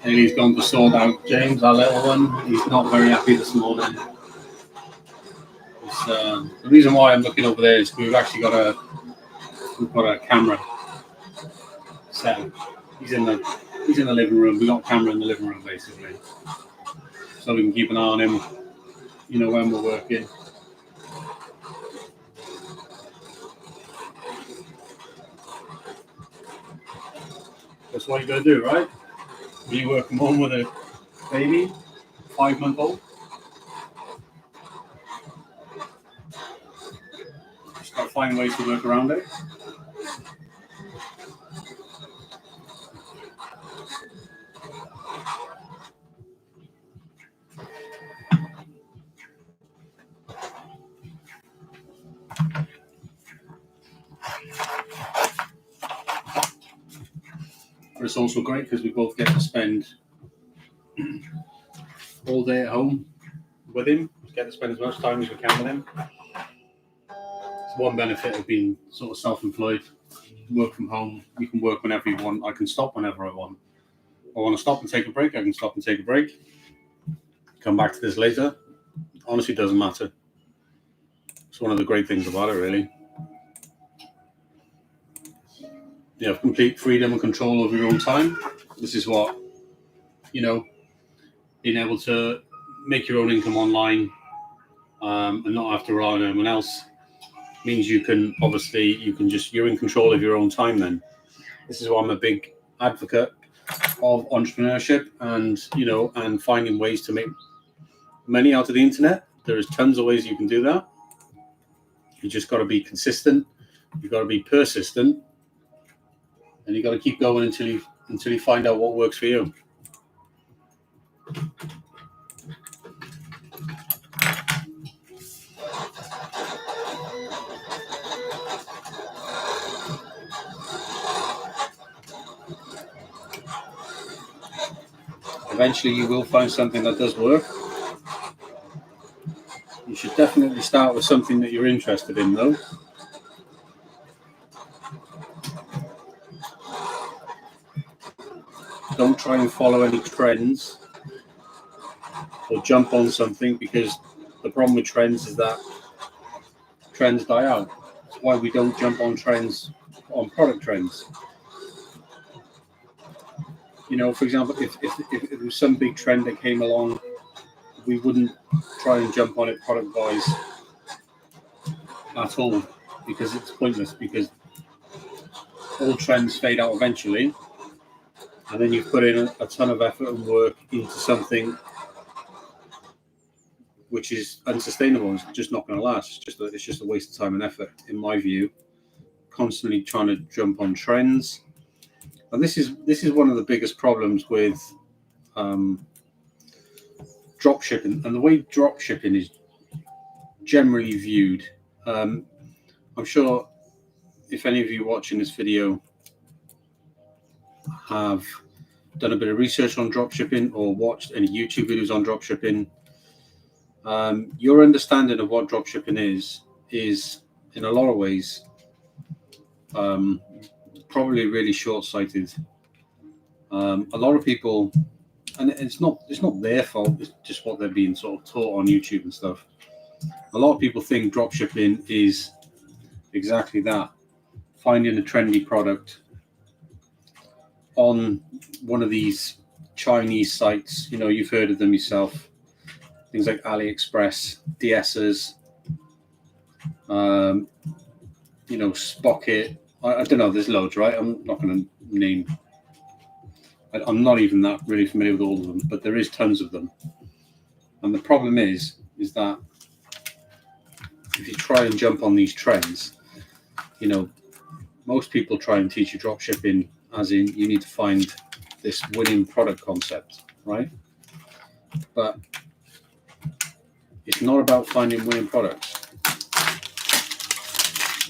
Haley's gone to sort out James, our little one. He's not very happy this morning. The reason why I'm looking over there is we've actually got a camera set up. He's in the living room. We've got a camera in the living room basically, so we can keep an eye on him. You know, when we're working. That's what you got to do, right? When you work from home with a baby, 5-month-old. Just got to find ways to work around it. But it's also great because we both get to spend all day at home with him. We get to spend as much time as we can with him. It's one benefit of being sort of self-employed. Work from home. You can work whenever you want. I can stop whenever I want. I want to stop and take a break. I can stop and take a break. Come back to this later. Honestly, it doesn't matter. It's one of the great things about it, really. you have complete freedom and control over your own time. This is what, being able to make your own income online and not have to rely on anyone else means you're in control of your own time then. This is why I'm a big advocate of entrepreneurship and finding ways to make money out of the internet. There's tons of ways you can do that. You just got to be consistent. You've got to be persistent, and you got to keep going until you find out what works for you. Eventually, you will find something that does work. You should definitely start with something that you're interested in, though. Don't try and follow any trends or jump on something, because the problem with trends is that trends die out. That's why we don't jump on trends, on product trends. For example, if it was some big trend that came along, we wouldn't try and jump on it product-wise at all, because it's pointless, because all trends fade out eventually, and then you put in a ton of effort and work into something which is unsustainable. It's just not going to last. It's just a waste of time and effort, in my view. Constantly trying to jump on trends, and this is one of the biggest problems with drop shipping, and the way drop shipping is generally viewed. I'm sure if any of you watching this video have done a bit of research on drop shipping or watched any YouTube videos on drop shipping, your understanding of what drop shipping is in a lot of ways probably really short-sighted. A lot of people, and it's not their fault, it's just what they're being sort of taught on YouTube and stuff. A lot of people think drop shipping is exactly that: finding a trendy product on one of these Chinese sites. You've heard of them yourself. Things like AliExpress, DSers, Spocket. I don't know. There's loads, right? I'm not going to name. I'm not even that really familiar with all of them, but there is tons of them. And the problem is that if you try and jump on these trends, most people try and teach you drop shipping as in you need to find this winning product concept, right? But it's not about finding winning products,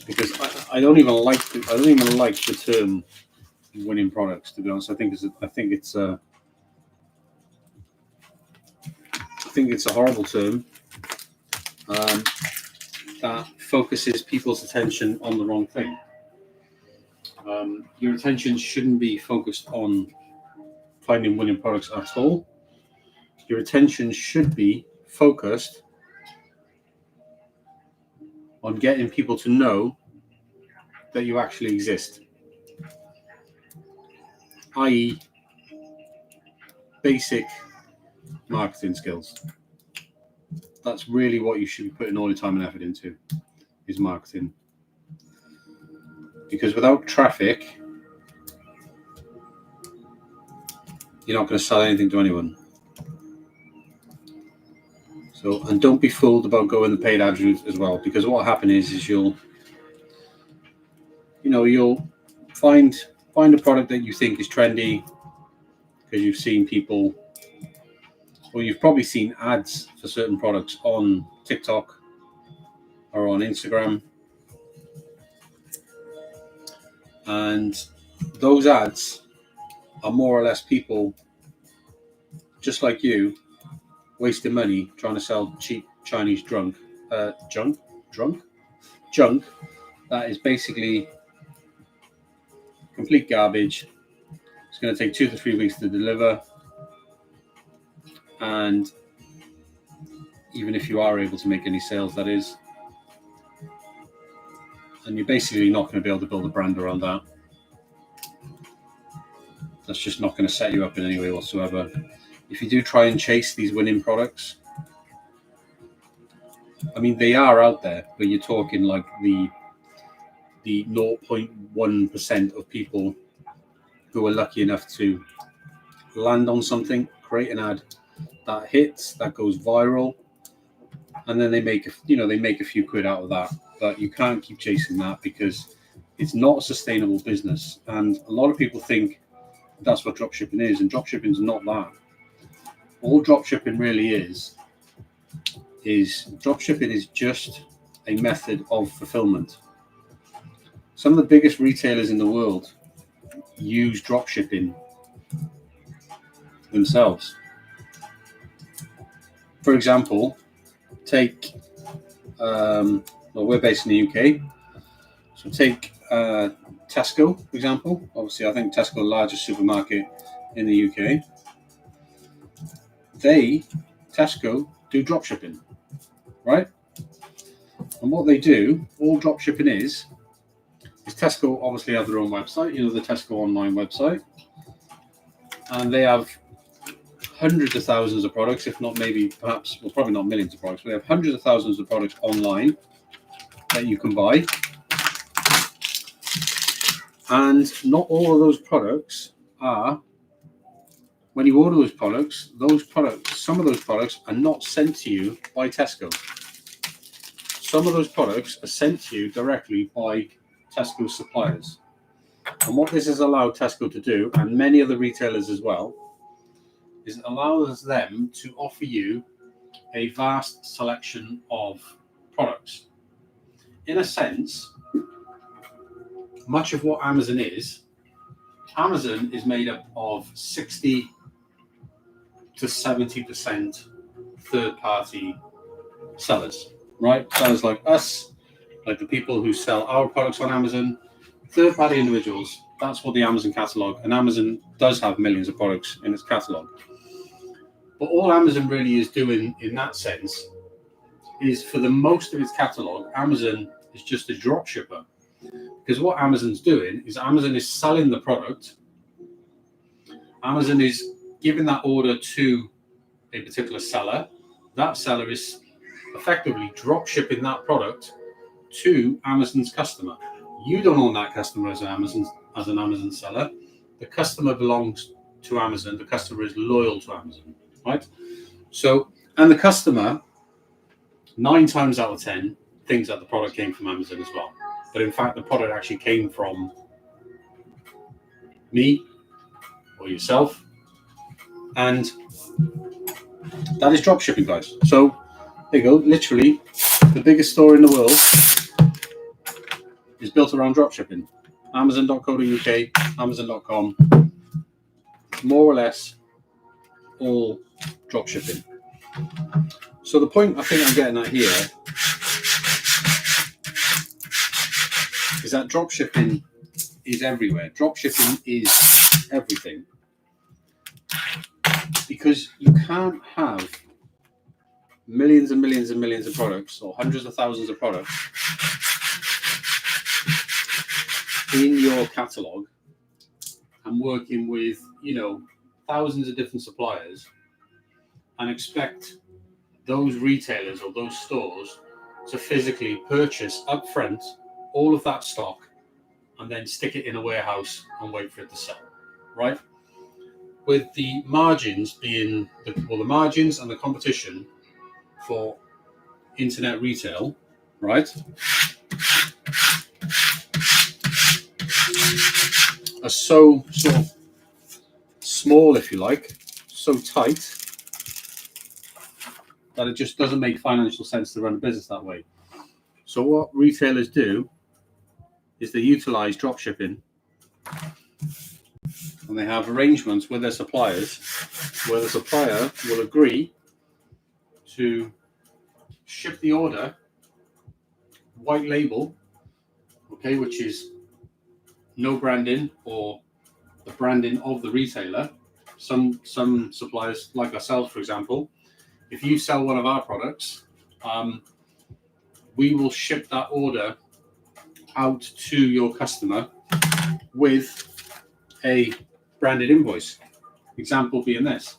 because I don't even like the term winning products, to be honest. I think it's a horrible term that focuses people's attention on the wrong thing. Your attention shouldn't be focused on finding winning products at all. Your attention should be focused on getting people to know that you actually exist, i.e. basic marketing skills. That's really what you should be putting all your time and effort into, is marketing. Because without traffic, you're not going to sell anything to anyone. So, and don't be fooled about going the paid ad route as well, because what will happen is you'll find a product that you think is trendy because you've seen people, or you've probably seen ads for certain products on TikTok or on Instagram. And those ads are more or less people just like you wasting money trying to sell cheap Chinese junk that is basically complete garbage. It's going to take 2 to 3 weeks to deliver, and even if you are able to make any sales, that is, and you're basically not going to be able to build a brand around that. That's just not going to set you up in any way whatsoever. If you do try and chase these winning products, I mean, they are out there, but you're talking like the 0.1% of people who are lucky enough to land on something, create an ad that hits, that goes viral, and then they make a few quid out of that. But you can't keep chasing that because it's not a sustainable business. And a lot of people think that's what dropshipping is, and dropshipping is not that. All dropshipping really is dropshipping is just a method of fulfillment. Some of the biggest retailers in the world use dropshipping themselves. For example, take we're based in the UK, so take Tesco, for example. Obviously, I think Tesco, the largest supermarket in the UK. Tesco do dropshipping, right? And what they do, all dropshipping is Tesco obviously have their own website, the Tesco online website, and they have hundreds of thousands of products, if not probably not millions of products, but they have hundreds of thousands of products online that you can buy. And not all of those products are, when you order those products, some of those products are not sent to you by Tesco. Some of those products are sent to you directly by Tesco suppliers. And what this has allowed Tesco to do, and many other retailers as well, is it allows them to offer you a vast selection of products. In a sense, much of what Amazon is made up of 60 to 70% third-party sellers, right? Sellers like us, like the people who sell our products on Amazon, third-party individuals. That's what the Amazon catalog, and Amazon does have millions of products in its catalog. But all Amazon really is doing in that sense is, for the most of its catalog, Amazon is just a drop shipper. Because what Amazon's doing is Amazon is selling the product. Amazon is giving that order to a particular seller. That seller is effectively drop shipping that product to Amazon's customer. You don't own that customer as an Amazon seller. The customer belongs to Amazon. The customer is loyal to Amazon, right? So, and the customer, 9 times out of 10, thinks that the product came from Amazon as well. But in fact, the product actually came from me or yourself. And that is drop shipping, guys. So there you go. Literally, the biggest store in the world is built around drop shipping. Amazon.co.uk, Amazon.com, more or less all drop shipping. So the point I think I'm getting at here is that drop shipping is everywhere. Drop shipping is everything. Because you can't have millions and millions and millions of products or hundreds of thousands of products in your catalog and working with, thousands of different suppliers and expect those retailers or those stores to physically purchase upfront all of that stock and then stick it in a warehouse and wait for it to sell, right? With the margins being the margins and the competition for internet retail, right, are so sort of small, if you like, so tight that it just doesn't make financial sense to run a business that way. So what retailers do is they utilize drop shipping, and they have arrangements with their suppliers where the supplier will agree to ship the order, white label, okay, which is no branding or the branding of the retailer. Some suppliers, like ourselves, for example, if you sell one of our products, we will ship that order out to your customer with a branded invoice. Example being this.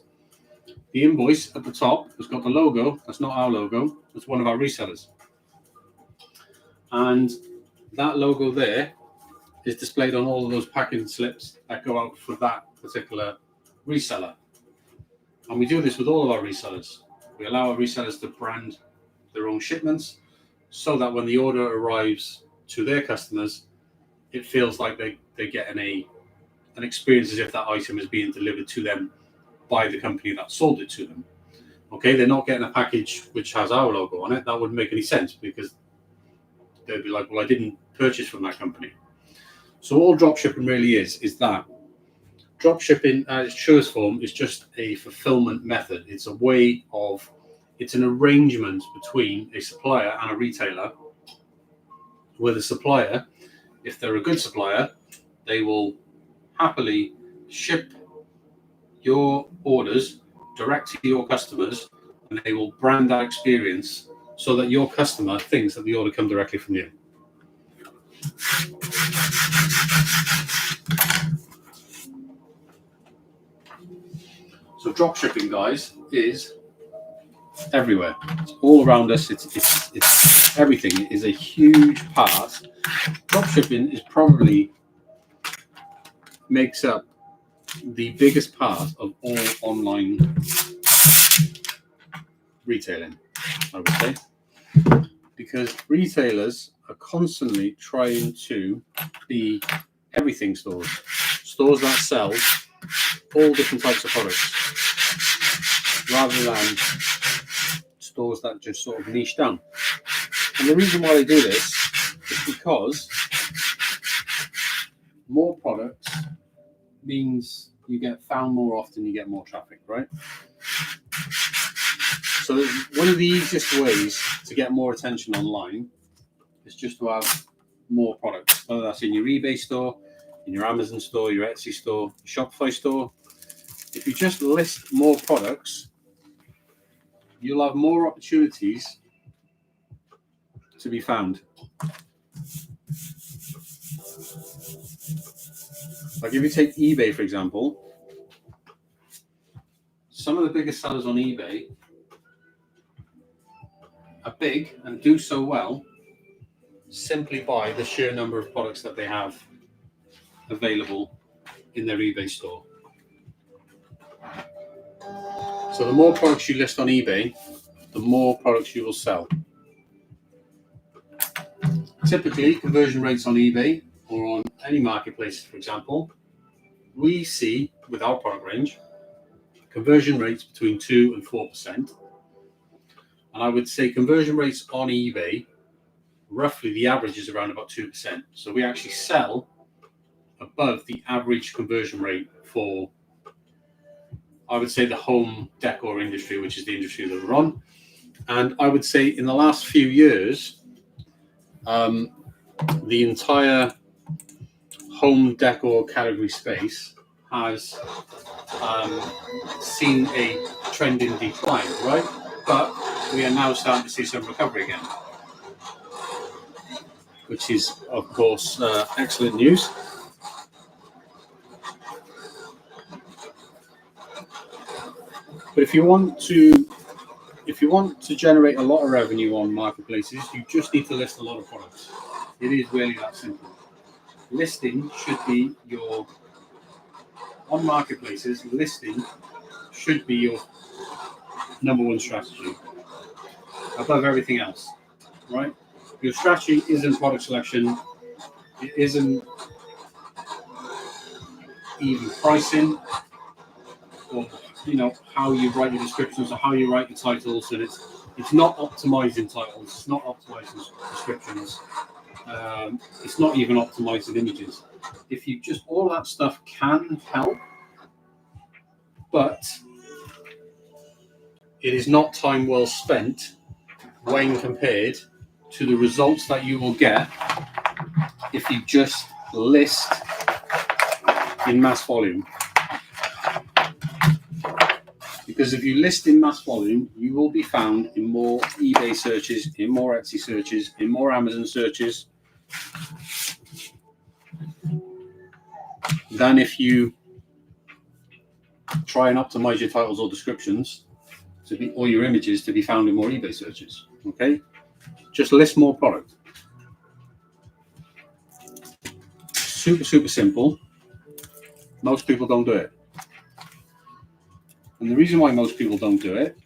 The invoice at the top has got the logo. That's not our logo. That's one of our resellers. And that logo there is displayed on all of those packing slips that go out for that particular reseller. And we do this with all of our resellers. We allow our resellers to brand their own shipments so that when the order arrives to their customers, it feels like they're getting an experience as if that item is being delivered to them by the company that sold it to them. Okay, they're not getting a package which has our logo on it. That wouldn't make any sense because they'd be like, well, I didn't purchase from that company. So all dropshipping really is that. Dropshipping at its truest form is just a fulfillment method. It's an arrangement between a supplier and a retailer, where the supplier, if they're a good supplier, they will happily ship your orders direct to your customers, and they will brand that experience so that your customer thinks that the order come directly from you. So dropshipping, guys, is everywhere. It's all around us. It's everything. It is a huge part. Dropshipping is probably makes up the biggest part of all online retailing, I would say, because retailers are constantly trying to be everything stores that sell all different types of products, rather than stores that just sort of niche down. And the reason why they do this is because more products means you get found more often, you get more traffic, right? So one of the easiest ways to get more attention online is just to have more products, whether that's in your eBay store, in your Amazon store, your Etsy store, your Shopify store. If you just list more products, you'll have more opportunities to be found. Like if you take eBay, for example, some of the biggest sellers on eBay are big and do so well simply by the sheer number of products that they have available in their eBay store. So the more products you list on eBay, the more products you will sell. Typically, conversion rates on eBay or on any marketplace, for example, we see with our product range conversion rates between 2 and 4%. And I would say conversion rates on eBay, roughly the average is around about 2%. So we actually sell above the average conversion rate for, I would say, the home decor industry, which is the industry that we're on. And I would say in the last few years, the entire home decor category space has seen a trend in decline, right? But we are now starting to see some recovery again, which is, of course, excellent news. But if you want to generate a lot of revenue on marketplaces, you just need to list a lot of products. It is really that simple. Listing should be on marketplaces, listing should be your number one strategy above everything else, right? Your strategy isn't product selection. It isn't even pricing, or how you write your descriptions or how you write your titles, and it's not optimizing titles, it's not optimizing descriptions, it's not even optimizing images. If you just, all that stuff can help, but it is not time well spent when compared to the results that you will get if you just list in mass volume. Because if you list in mass volume, you will be found in more eBay searches, in more Etsy searches, in more Amazon searches than if you try and optimize your titles or descriptions or your images to be found in more eBay searches. Okay, just list more product. Super simple. Most people don't do it, and the reason why most people don't do it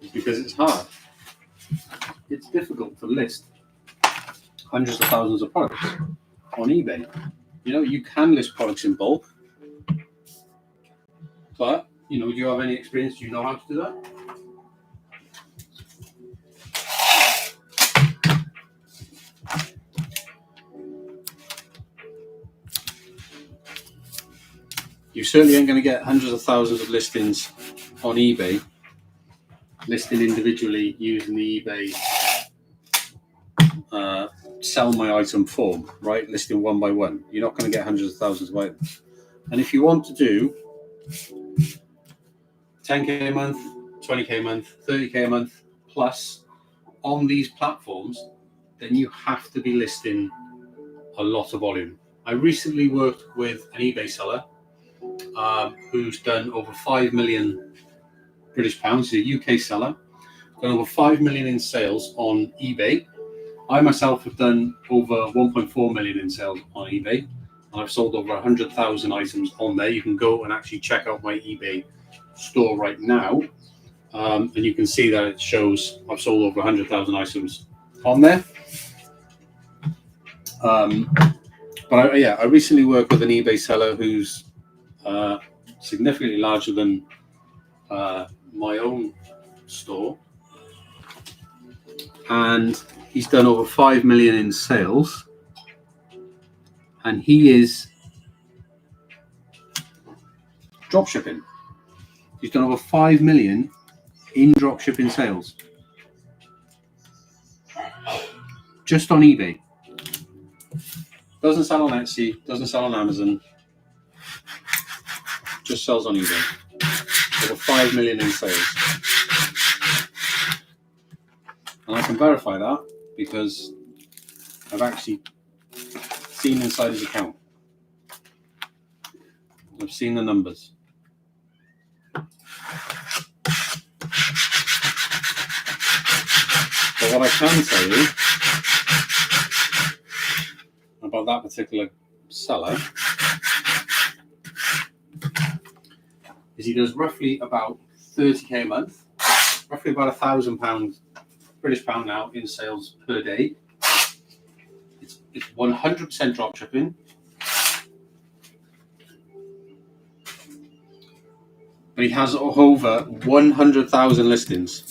is because it's hard. It's difficult to list hundreds of thousands of products on eBay. You know, you can list products in bulk, but you know, do you have any experience? Do you know how to do that? You certainly ain't going to get hundreds of thousands of listings on eBay, listing individually using the eBay sell my item form, right? Listing one by one. You're not going to get hundreds of thousands of items. And if you want to do 10K a month, 20K a month, 30K a month plus on these platforms, then you have to be listing a lot of volume. I recently worked with an eBay seller who's done over 5 million British pounds. He's a UK seller, done over 5 million in sales on eBay. I myself have done over 1.4 million in sales on eBay, and I've sold over 100,000 items on there. You can go and actually check out my eBay store right now, and you can see that it shows I've sold over 100,000 items on there. But I recently worked with an eBay seller who's significantly larger than my own store, and he's done over 5 million in sales, and he is drop shipping. He's done over 5 million in drop shipping sales just on eBay. Doesn't sell on Etsy, doesn't sell on Amazon, just sells on eBay. Over 5 million in sales. And I can verify that because I've actually seen inside his account. I've seen the numbers. But what I can tell you about that particular seller is he does roughly about 30K a month, roughly about £1,000 British pound now in sales per day. It's 100% drop shipping. But he has over 100,000 listings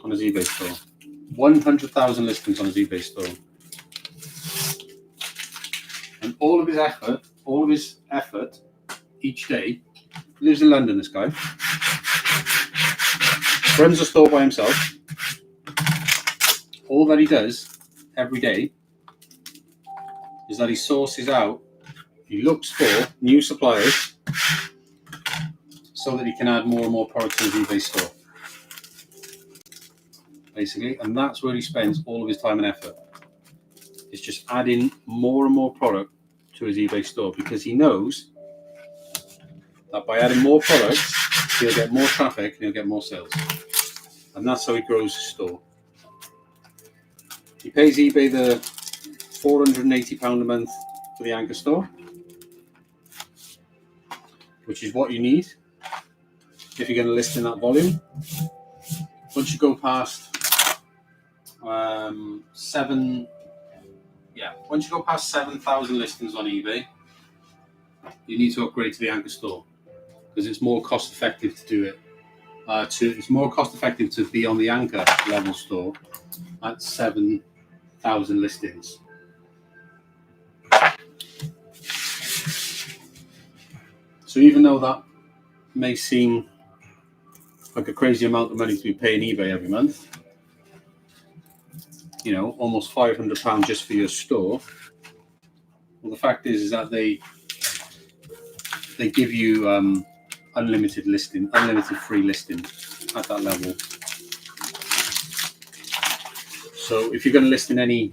on his eBay store. 100,000 listings on his eBay store. And all of his effort each day, lives in London, this guy, runs a store by himself. All that he does every day is that he sources out, he looks for new suppliers so that he can add more and more products to his eBay store. Basically, and that's where he spends all of his time and effort. It's just adding more and more product to his eBay store because he knows that by adding more products, he'll get more traffic and he'll get more sales. And that's how he grows his store. He pays eBay the £480 a month for the anchor store, which is what you need if you're going to list in that volume. Once you go past once you go past 7,000 listings on eBay, you need to upgrade to the anchor store because it's more cost effective to do it. It's more cost effective to be on the anchor level store at 7,000 listings. So even though that may seem like a crazy amount of money to be paying eBay every month, you know, almost £500 just for your store. Well, the fact is that they give you unlimited free listing at that level. So if you're going to list in any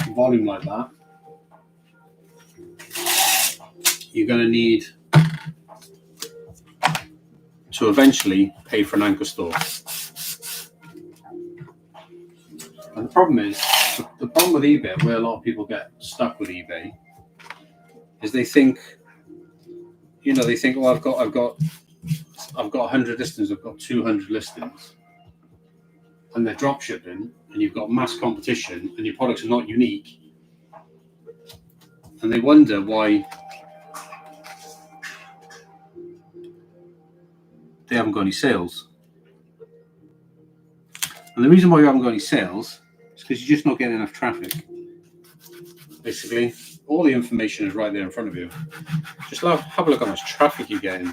volume like that, you're going to need to eventually pay for an anchor store. And the problem is, the problem with eBay, where a lot of people get stuck with eBay, is they think, oh, I've got 100 listings, I've got 200 listings, and they're drop shipping, and you've got mass competition, and your products are not unique, and they wonder why they haven't got any sales. And the reason why you haven't got any sales is because you're just not getting enough traffic. Basically, all the information is right there in front of you. Just have a look at how much traffic you're getting.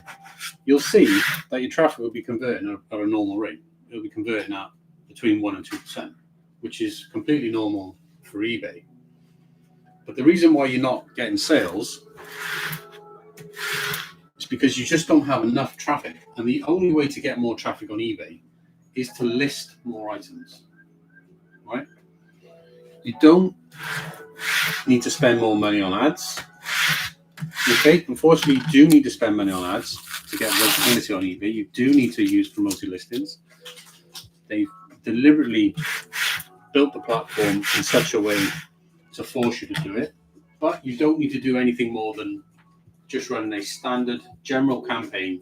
You'll see that your traffic will be converting at a normal rate. It'll be converting at between 1% and 2%, which is completely normal for eBay. But the reason why you're not getting sales is because you just don't have enough traffic. And the only way to get more traffic on eBay is to list more items, right? You don't need to spend more money on ads. Okay, unfortunately, you do need to spend money on ads to get visibility on eBay. You do need to use promoted listings. They've deliberately built the platform in such a way to force you to do it, but you don't need to do anything more than just running a standard general campaign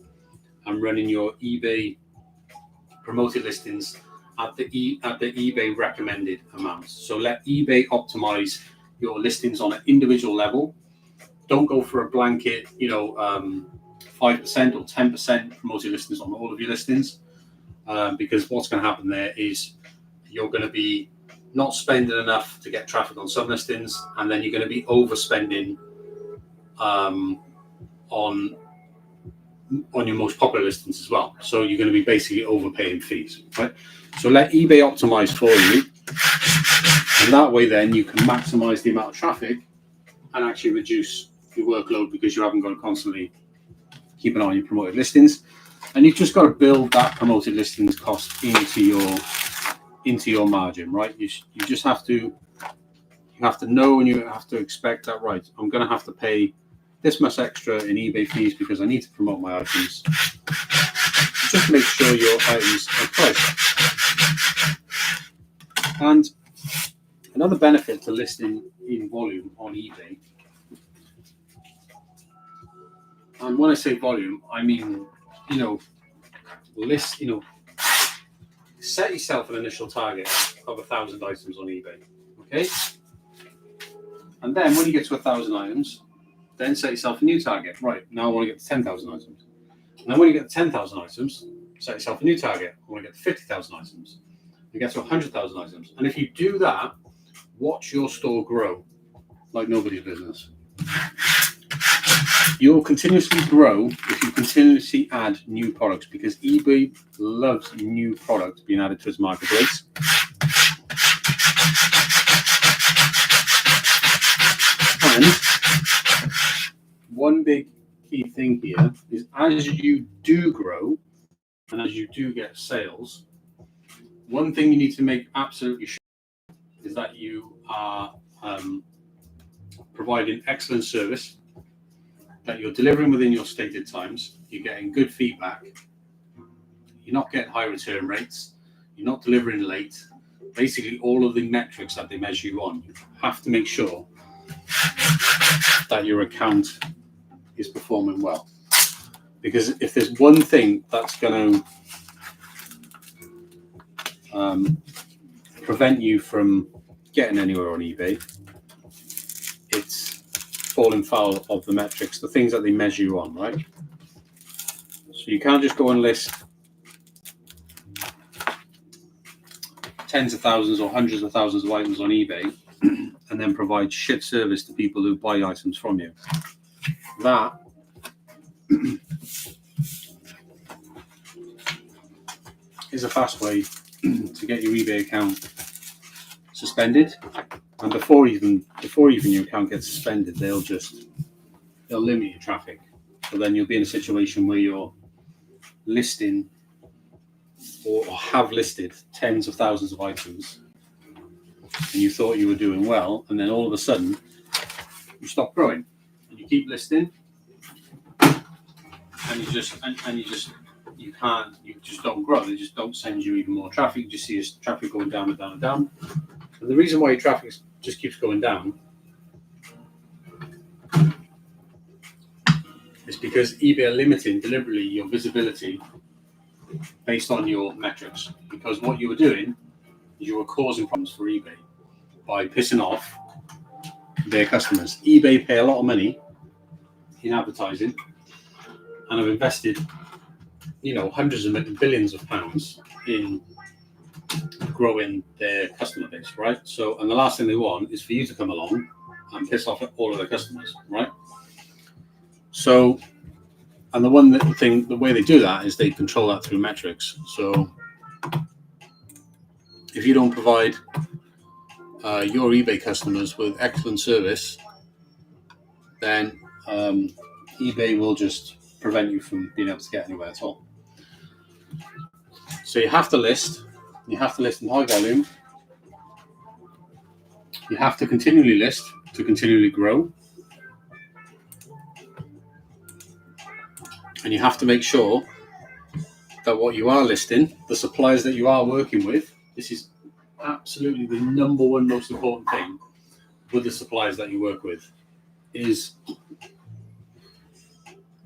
and running your eBay promoted listings at the eBay recommended amounts. So let eBay optimize your listings on an individual level. Don't go for a blanket, 5% or 10% promoted listings on all of your listings, because what's going to happen there is you're going to be not spending enough to get traffic on some listings, and then you're going to be overspending on your most popular listings as well. So you're going to be basically overpaying fees, right? So let eBay optimize for you, and that way then you can maximize the amount of traffic and actually reduce your workload, because you haven't got to constantly keep an eye on your promoted listings. And you've just got to build that promoted listings cost into your margin, right? You just have to know, and you have to expect that, right, I'm going to have to pay this much extra in eBay fees because I need to promote my items. Just make sure your items are priced. And another benefit to listing in volume on eBay, and when I say volume, I mean, set yourself an initial target of 1,000 items on eBay, okay? And then when you get to 1,000 items, then set yourself a new target. Right, now I want to get to 10,000 items. And then when you get to 10,000 items, set yourself a new target. I want to get to 50,000 items. You get to 100,000 items. And if you do that, watch your store grow like nobody's business. You'll continuously grow if you continuously add new products, because eBay loves new products being added to its marketplace. And one big key thing here is, as you do grow and as you do get sales, one thing you need to make absolutely sure is that you are providing excellent service, that you're delivering within your stated times, you're getting good feedback, you're not getting high return rates, you're not delivering late. Basically, all of the metrics that they measure you on, you have to make sure that your account is performing well. Because if there's one thing that's going to prevent you from getting anywhere on eBay, it's falling foul of the metrics, the things that they measure you on, right? So you can't just go and list tens of thousands or hundreds of thousands of items on eBay and then provide shit service to people who buy items from you. That is a fast way to get your eBay account suspended. And before even your account gets suspended, they'll limit your traffic. So then you'll be in a situation where you're listing or have listed tens of thousands of items, and you thought you were doing well, and then all of a sudden you stop growing, and you keep listing, and you just don't grow. They just don't send you even more traffic. You just see your traffic going down and down and down. And the reason why your traffic just keeps going down is because eBay are limiting deliberately your visibility based on your metrics. Because what you were doing is you were causing problems for eBay by pissing off their customers. eBay pay a lot of money in advertising and have invested, hundreds of billions of pounds in growing their customer base, right? So, and the last thing they want is for you to come along and piss off all of their customers, right? So, and the way they do that is they control that through metrics. So, if you don't provide your eBay customers with excellent service, then eBay will just prevent you from being able to get anywhere at all. So you have to list. You have to list in high volume. You have to continually list to continually grow. And you have to make sure that what you are listing, the suppliers that you are working with, this is absolutely the number one most important thing with the suppliers that you work with, is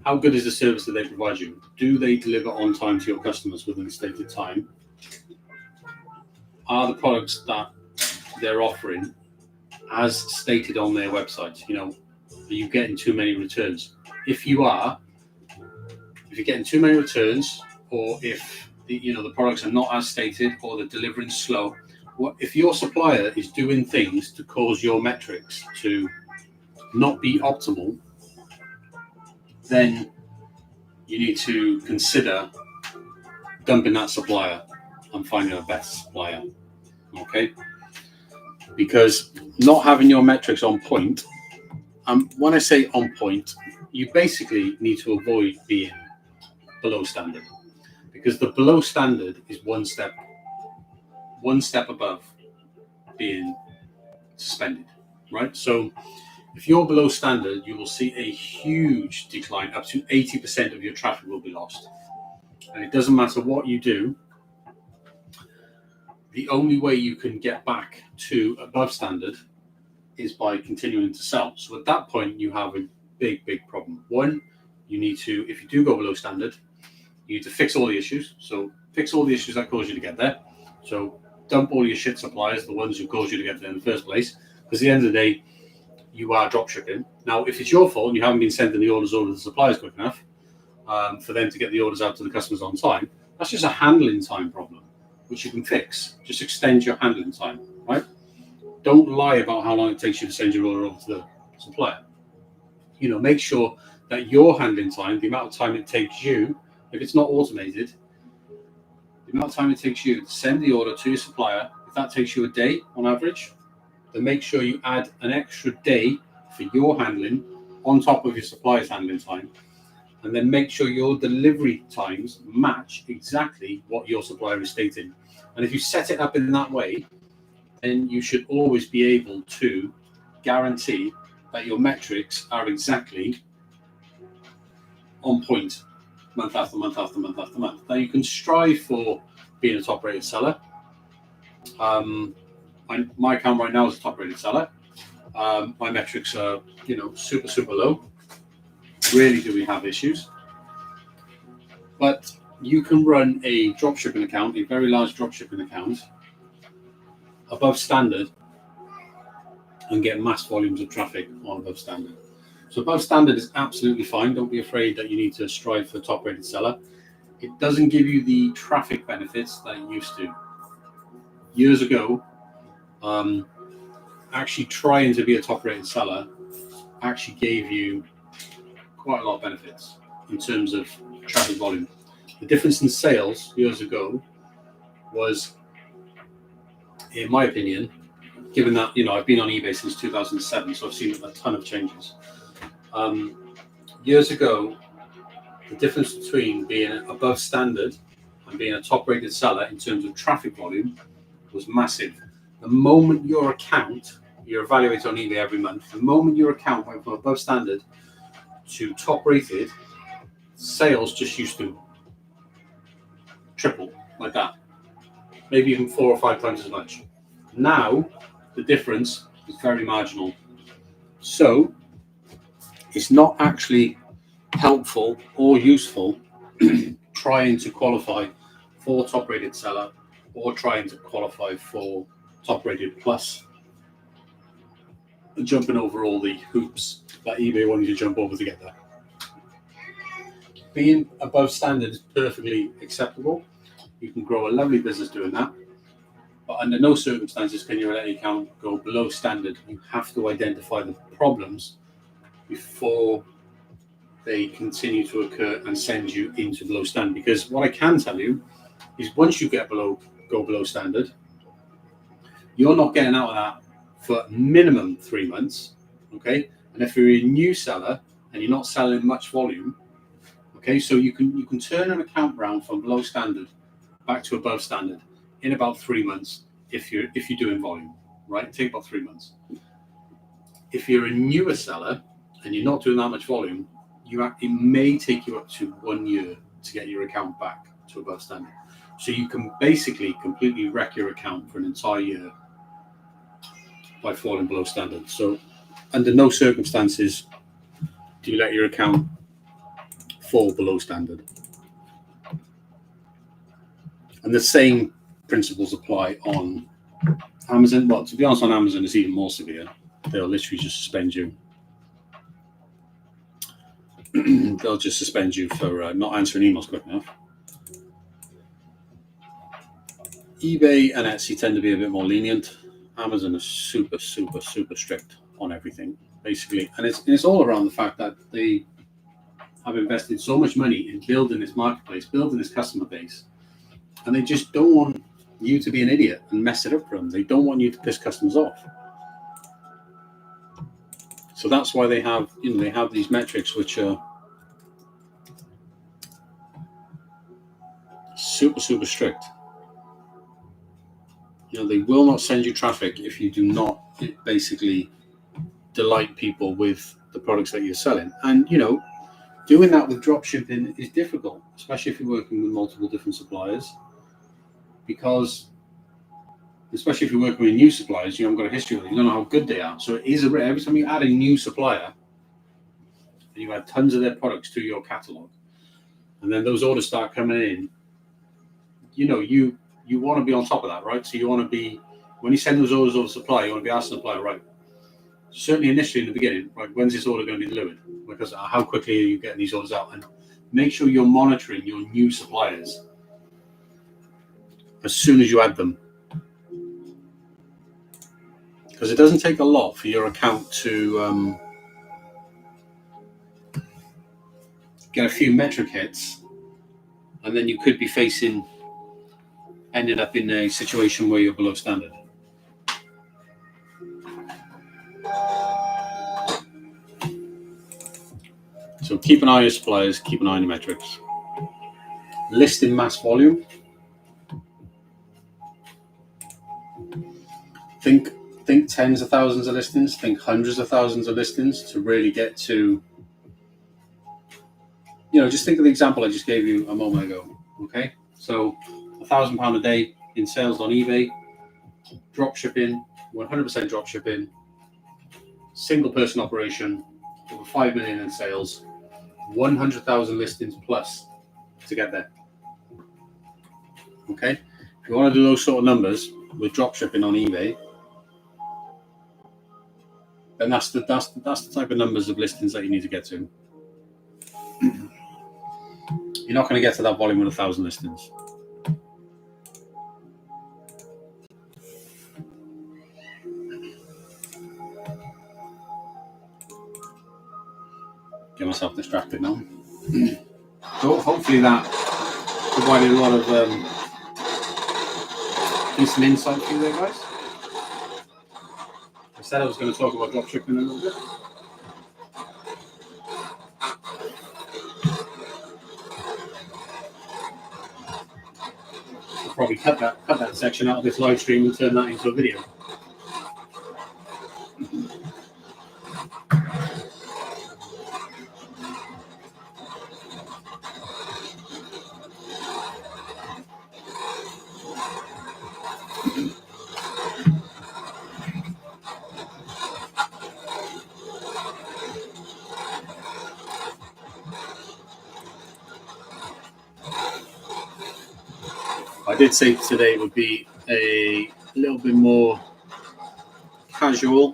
how good is the service that they provide you? Do they deliver on time to your customers within the stated time? Are the products that they're offering as stated on their website? Are you getting too many returns? If you're getting too many returns, or if the products are not as stated, or they're delivering slow, if your supplier is doing things to cause your metrics to not be optimal, then you need to consider dumping that supplier and finding a better supplier. Okay? Because not having your metrics on point, when I say on point, you basically need to avoid being below standard, because the below standard is one step above being suspended, right? So if you're below standard, you will see a huge decline. Up to 80% of your traffic will be lost. And it doesn't matter what you do. The only way you can get back to above standard is by continuing to sell. So at that point, you have a big, big problem. One, you need to, if you do go below standard, you need to fix all the issues. So fix all the issues that cause you to get there. So dump all your shit suppliers, the ones who caused you to get there in the first place. Because at the end of the day, you are drop shipping. Now, if it's your fault and you haven't been sending the orders over to the suppliers quick enough for them to get the orders out to the customers on time, that's just a handling time problem, which you can fix. Just extend your handling time, right? Don't lie about how long it takes you to send your order over to the supplier. Make sure that your handling time, the amount of time it takes you, if it's not automated, the amount of time it takes you to send the order to your supplier, if that takes you a day on average, then make sure you add an extra day for your handling on top of your supplier's handling time. And then make sure your delivery times match exactly what your supplier is stating. And if you set it up in that way, then you should always be able to guarantee that your metrics are exactly on point month after month after month after month. Now, you can strive for being a top-rated seller. My account right now is a top-rated seller. My metrics are, super, super low. Rarely do we have issues. But you can run a dropshipping account, a very large dropshipping account, above standard, and get mass volumes of traffic on above standard. So above standard is absolutely fine. Don't be afraid that you need to strive for a top-rated seller. It doesn't give you the traffic benefits that it used to. Years ago, actually trying to be a top-rated seller actually gave you quite a lot of benefits in terms of traffic volume. The difference in sales years ago was, in my opinion, given that I've been on eBay since 2007, so I've seen a ton of changes. Years ago, the difference between being above standard and being a top-rated seller in terms of traffic volume was massive. The moment your account, you're evaluated on eBay every month, the moment your account went from above standard to top rated, sales just used to triple like that. Maybe even 4 or 5 times as much. Now, the difference is very marginal. So, it's not actually helpful or useful trying to qualify for top rated seller or trying to qualify for top rated plus, jumping over all the hoops that eBay wanted you to jump over to get there. Being above standard is perfectly acceptable. You can grow a lovely business doing that, but under no circumstances can your any account go below standard. You have to identify the problems before they continue to occur and send you into below standard. Because what I can tell you is once you go below standard, you're not getting out of that for minimum 3 months, okay? And if you're a new seller and you're not selling much volume, okay, so you can turn an account around from below standard back to above standard in about 3 months if you're doing volume, right? Take about 3 months. If you're a newer seller and you're not doing that much volume, it may take you up to 1 year to get your account back to above standard. So you can basically completely wreck your account for an entire year by falling below standard. So under no circumstances do you let your account fall below standard. And the same principles apply on Amazon. Well, to be honest, on Amazon it's even more severe. They'll literally just suspend you. They'll just suspend you for not answering emails quick enough. eBay and Etsy tend to be a bit more lenient. Amazon is super strict on everything, basically. And it's all around the fact that they have invested so much money in building this marketplace, building this customer base, and they just don't want you to be an idiot and mess it up for them. They don't want you to piss customers off. So that's why they have these metrics which are super strict. They will not send you traffic if you do not basically delight people with the products that you're selling. And doing that with drop shipping is difficult, especially if you're working with multiple different suppliers, because especially if you're working with new suppliers, you haven't got a history with them, you don't know how good they are. So it is every time you add a new supplier and you add tons of their products to your catalog, and then those orders start coming in, you want to be on top of that, right? So you want to be, when you send those orders over to supplier, you want to be asking the supplier, right, certainly initially in the beginning, right, when's this order going to be delivered? Because how quickly are you getting these orders out? And make sure you're monitoring your new suppliers as soon as you add them. Because it doesn't take a lot for your account to get a few metric hits, and then you could be ended up in a situation where you're below standard. So keep an eye on your suppliers, keep an eye on your metrics. List in mass volume. Think tens of thousands of listings, think hundreds of thousands of listings to really get to, just think of the example I just gave you a moment ago. Okay, so £1,000 a day in sales on eBay, drop shipping, 100% drop shipping, single person operation, over 5 million in sales, 100,000 listings plus to get there. Okay, if you want to do those sort of numbers with drop shipping on eBay, then that's the type of numbers of listings that you need to get to. You're not going to get to that volume with 1,000 listings. Get myself distracted now. So hopefully that provided a lot of decent insight for you there, guys. I said I was going to talk about dropshipping a little bit. I'll probably cut that section out of this live stream and turn that into a video. I did say today would be a little bit more casual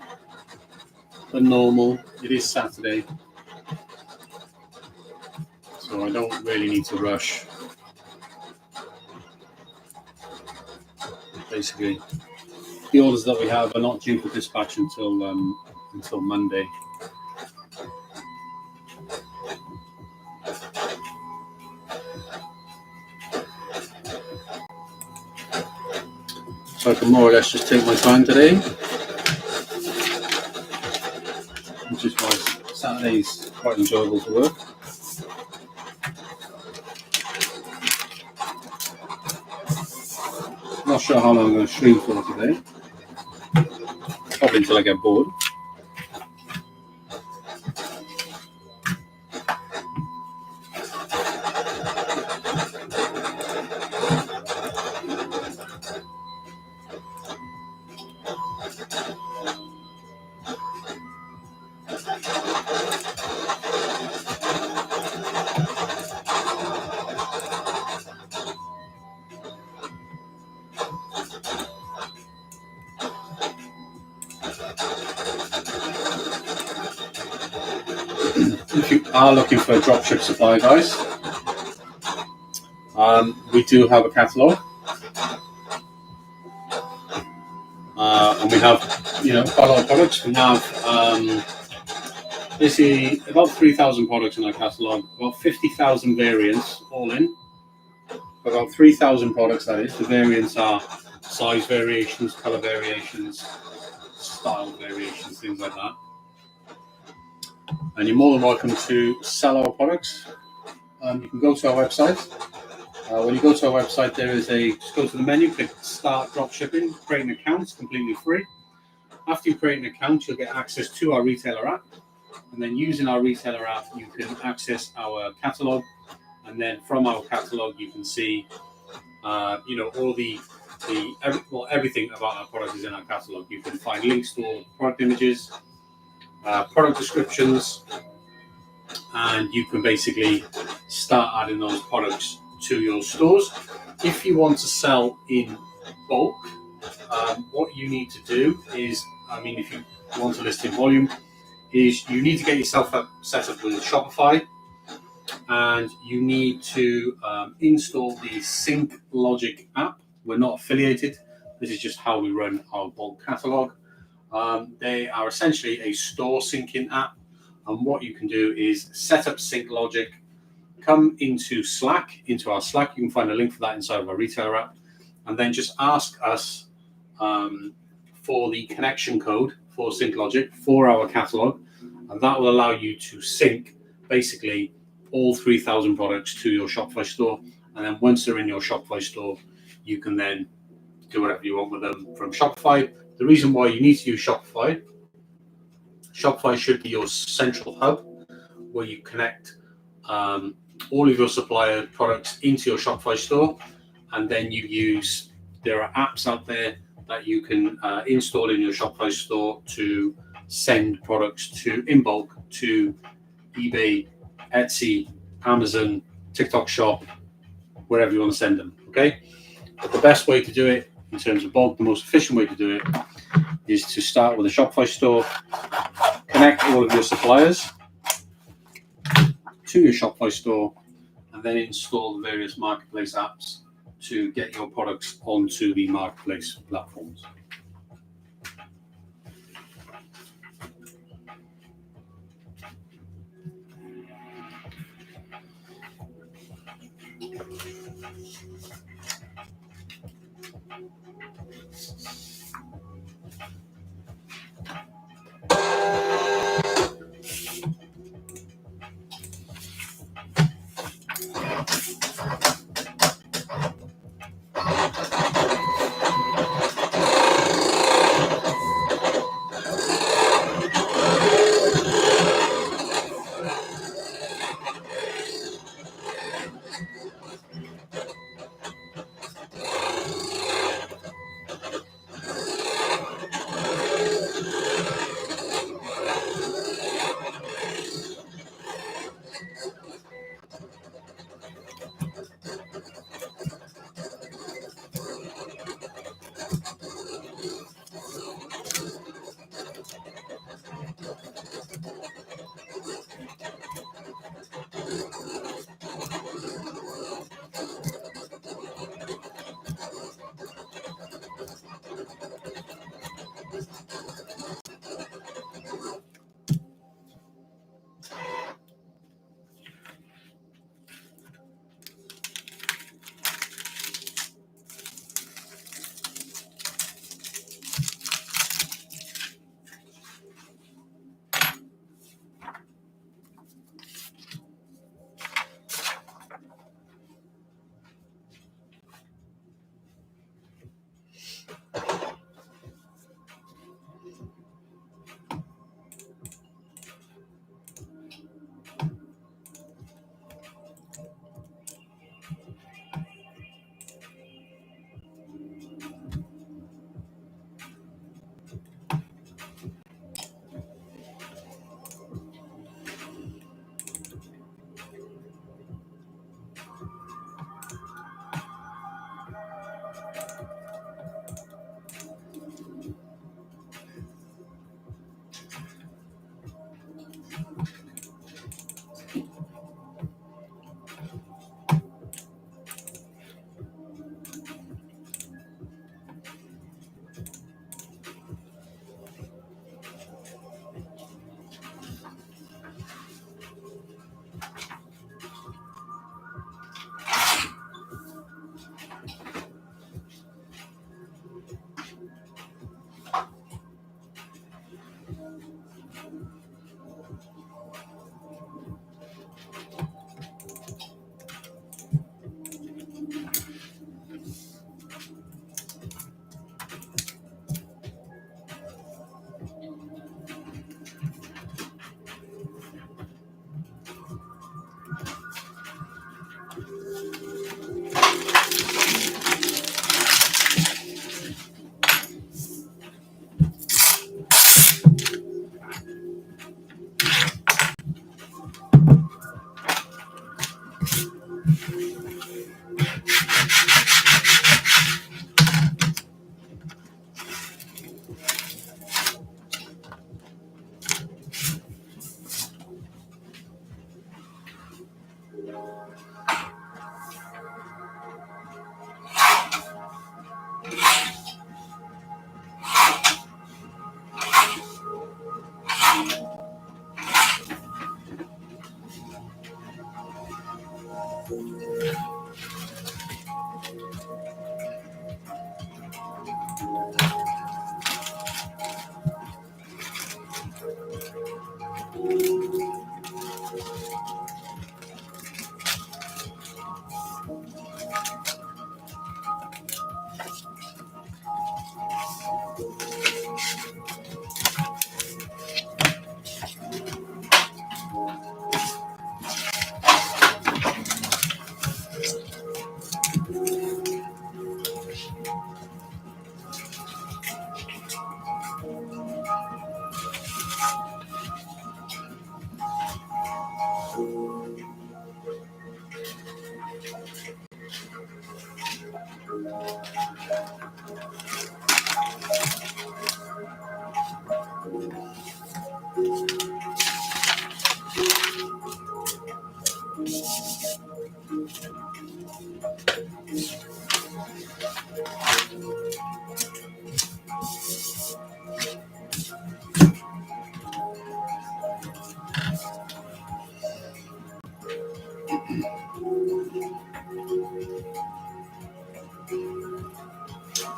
than normal. It is Saturday, so I don't really need to rush. Basically, the orders that we have are not due for dispatch until Monday. So I can more or less just take my time today, which is why Saturday's quite enjoyable to work. Not sure how long I'm going to stream for today. Probably until I get bored. If you are looking for a dropship supply, guys, we do have a catalogue, and we have, quite a lot of products. We have basically about 3,000 products in our catalogue, about 50,000 variants all in. About 3,000 products, that is. The variants are size variations, color variations, style variations, things like that. And you're more than welcome to sell our products. You can go to our website. When you go to our website, just go to the menu, click Start Dropshipping, create an account, it's completely free. After you create an account, you'll get access to our retailer app. And then using our retailer app, you can access our catalog. And then from our catalog, you can see, all everything about our product is in our catalog. You can find links to all the product images, product descriptions, and you can basically start adding those products to your stores. If you want to sell in bulk, what you need to do is, if you want to list in volume, is you need to get yourself set up with Shopify, and you need to install the Sync Logic app. We're not affiliated. This is just how we run our bulk catalog. They are essentially a store syncing app, and what you can do is set up Sync Logic, come into our Slack. You can find a link for that inside of our retailer app, and then just ask us for the connection code for Sync Logic for our catalog, and that will allow you to sync basically all 3,000 products to your Shopify store. And then once they're in your Shopify store, you can then do whatever you want with them from Shopify. The reason why you need to use Shopify should be your central hub where you connect all of your supplier products into your Shopify store, and then there are apps out there that you can install in your Shopify store to send products in bulk to eBay, Etsy, Amazon, TikTok Shop, wherever you want to send them, okay? But the best way to do it in terms of bulk, the most efficient way to do it is to start with a Shopify store, connect all of your suppliers to your Shopify store, and then install the various marketplace apps to get your products onto the marketplace platforms.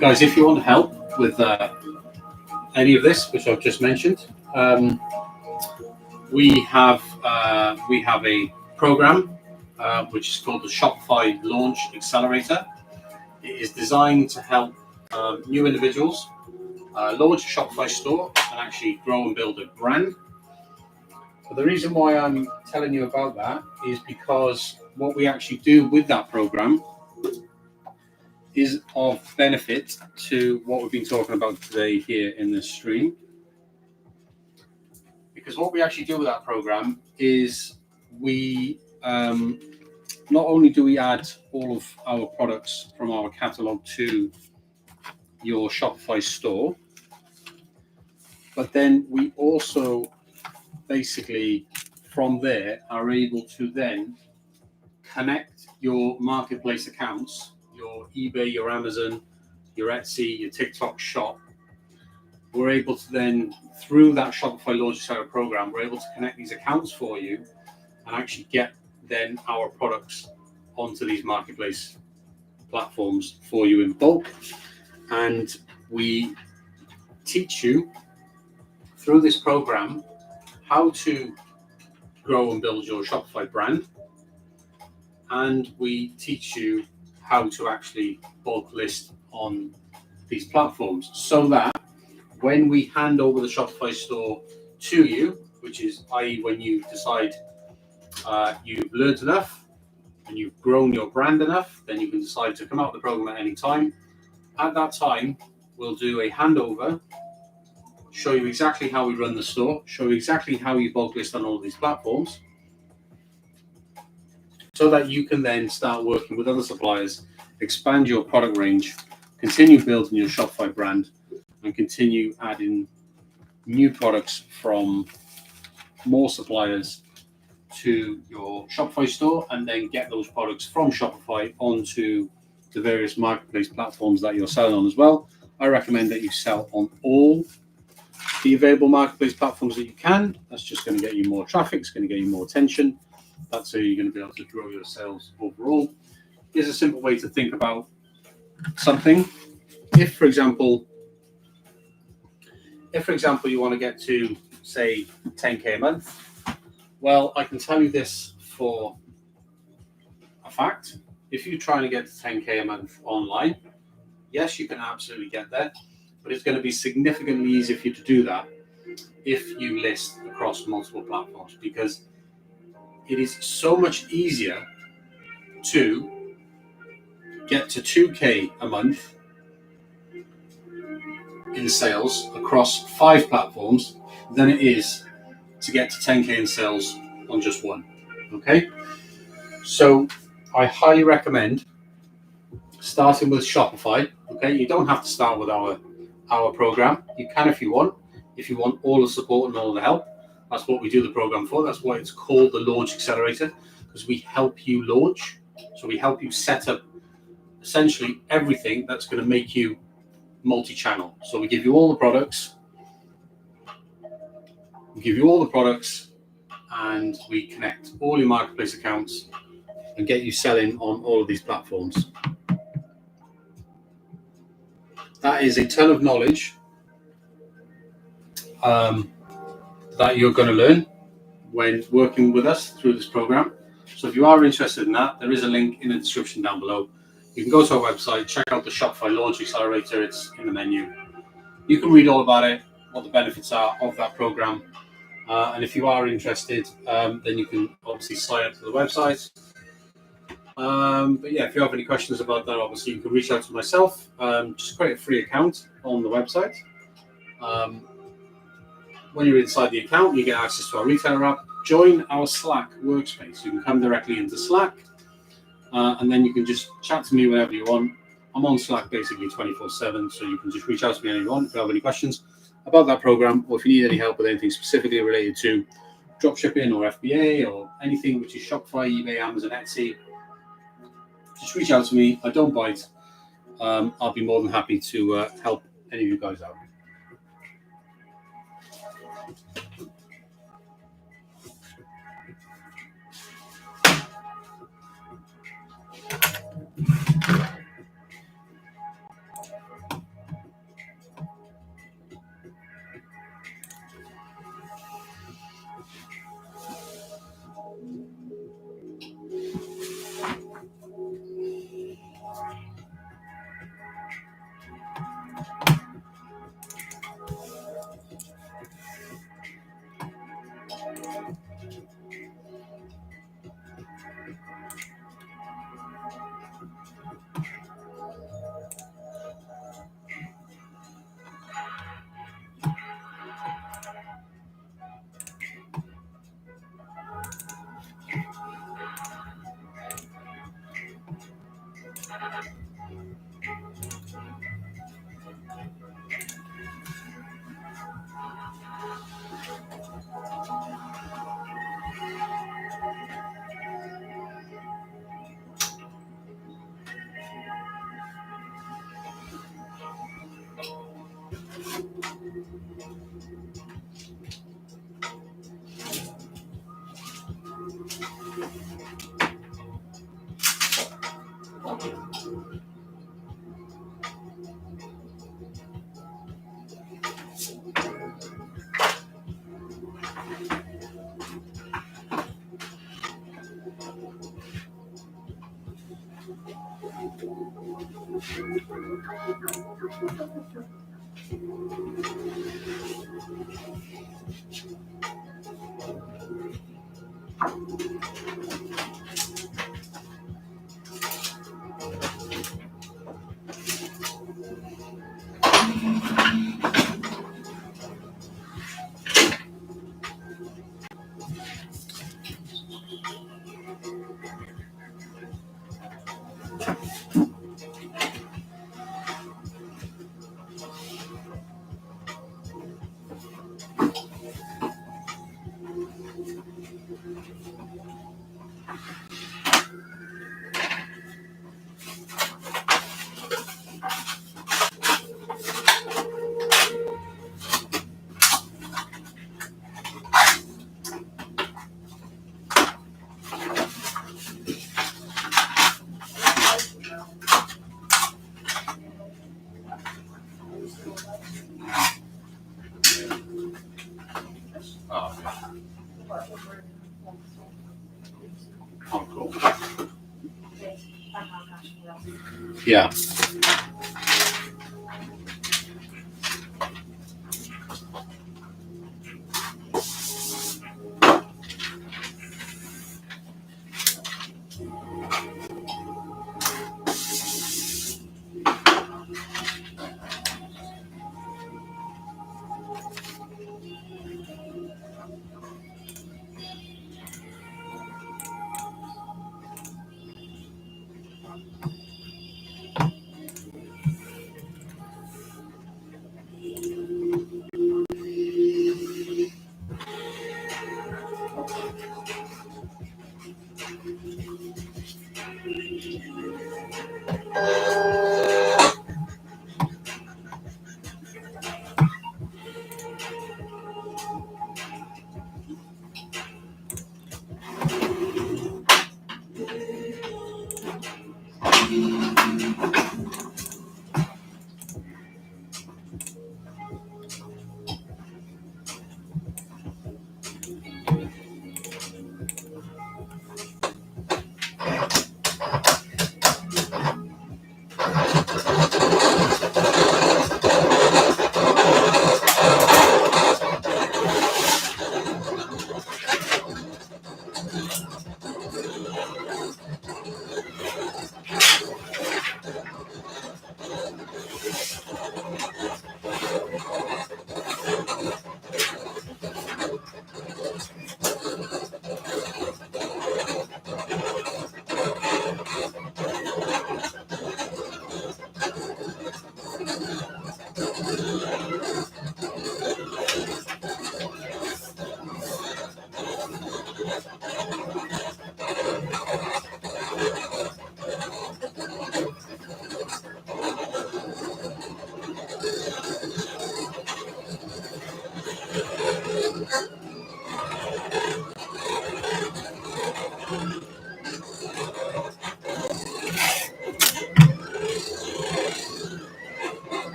Guys, if you want help with any of this, which I've just mentioned, we have a program which is called the Shopify Launch Accelerator. It is designed to help new individuals launch a Shopify store and actually grow and build a brand. But the reason why I'm telling you about that is because what we actually do with that program is of benefit to what we've been talking about today here in this stream. Because what we actually do with that program is we not only do we add all of our products from our catalog to your Shopify store, but then we also basically from there are able to then connect your marketplace accounts, your eBay, your Amazon, your Etsy, your TikTok shop. We're able to then, through that Shopify Launch Accelerator program, we're able to connect these accounts for you and actually get then our products onto these marketplace platforms for you in bulk. And we teach you through this program how to grow and build your Shopify brand. And we teach you how to actually bulk list on these platforms so that when we hand over the Shopify store to you, which is i.e. when you decide you've learned enough and you've grown your brand enough, then you can decide to come out of the program at any time. At that time, we'll do a handover, show you exactly how we run the store, show you exactly how you bulk list on all of these platforms, so that you can then start working with other suppliers, expand your product range, continue building your Shopify brand, and continue adding new products from more suppliers to your Shopify store, and then get those products from Shopify onto the various marketplace platforms that you're selling on as well. I recommend that you sell on all the available marketplace platforms that you can. That's just going to get you more traffic, it's going to get you more attention. That's how you're going to be able to grow your sales overall. Here's a simple way to think about something. If, for example, you want to get to, say, 10K a month, well, I can tell you this for a fact. If you're trying to get to 10K a month online, yes, you can absolutely get there, but it's going to be significantly easier for you to do that if you list across multiple platforms, because it is so much easier to get to 2K a month in sales across 5 platforms than it is to get to 10K in sales on just one. Okay, so I highly recommend starting with Shopify. Okay, you don't have to start with our program. You can if you want. If you want all the support and all the help, that's what we do the program for. That's why it's called the Launch Accelerator, because we help you launch. So we help you set up essentially everything that's going to make you multi-channel. So we give you all the products. And we connect all your marketplace accounts and get you selling on all of these platforms. That is a ton of knowledge that you're going to learn when working with us through this program. So if you are interested in that, there is a link in the description down below. You can go to our website, check out the Shopify Launch Accelerator. It's in the menu. You can read all about it, what the benefits are of that program. And if you are interested, then you can obviously sign up to the website. But yeah, if you have any questions about that, obviously you can reach out to myself. Just create a free account on the website. When you're inside the account, you get access to our retailer app. Join our Slack workspace. You can come directly into Slack, and then you can just chat to me whenever you want. I'm on Slack basically 24/7, so you can just reach out to me whenever you want if you have any questions about that program, or if you need any help with anything specifically related to dropshipping or FBA or anything which is Shopify, eBay, Amazon, Etsy. Just reach out to me. I don't bite. I'll be more than happy to help any of you guys out. Oh, oh, cool. Yeah.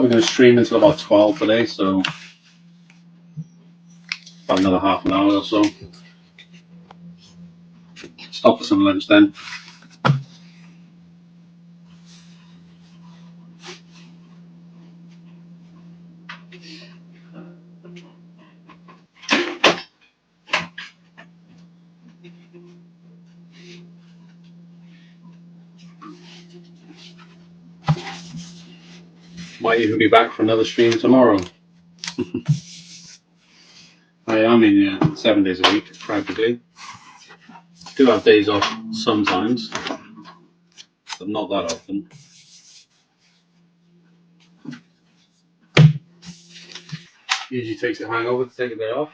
probably going to stream until about 12 today, so about another half an hour or so. Stop for some lunch then. Might even be back for another stream tomorrow. I am in 7 days a week, practically. Do have days off sometimes, but not that often. Usually takes a hangover to take a day off.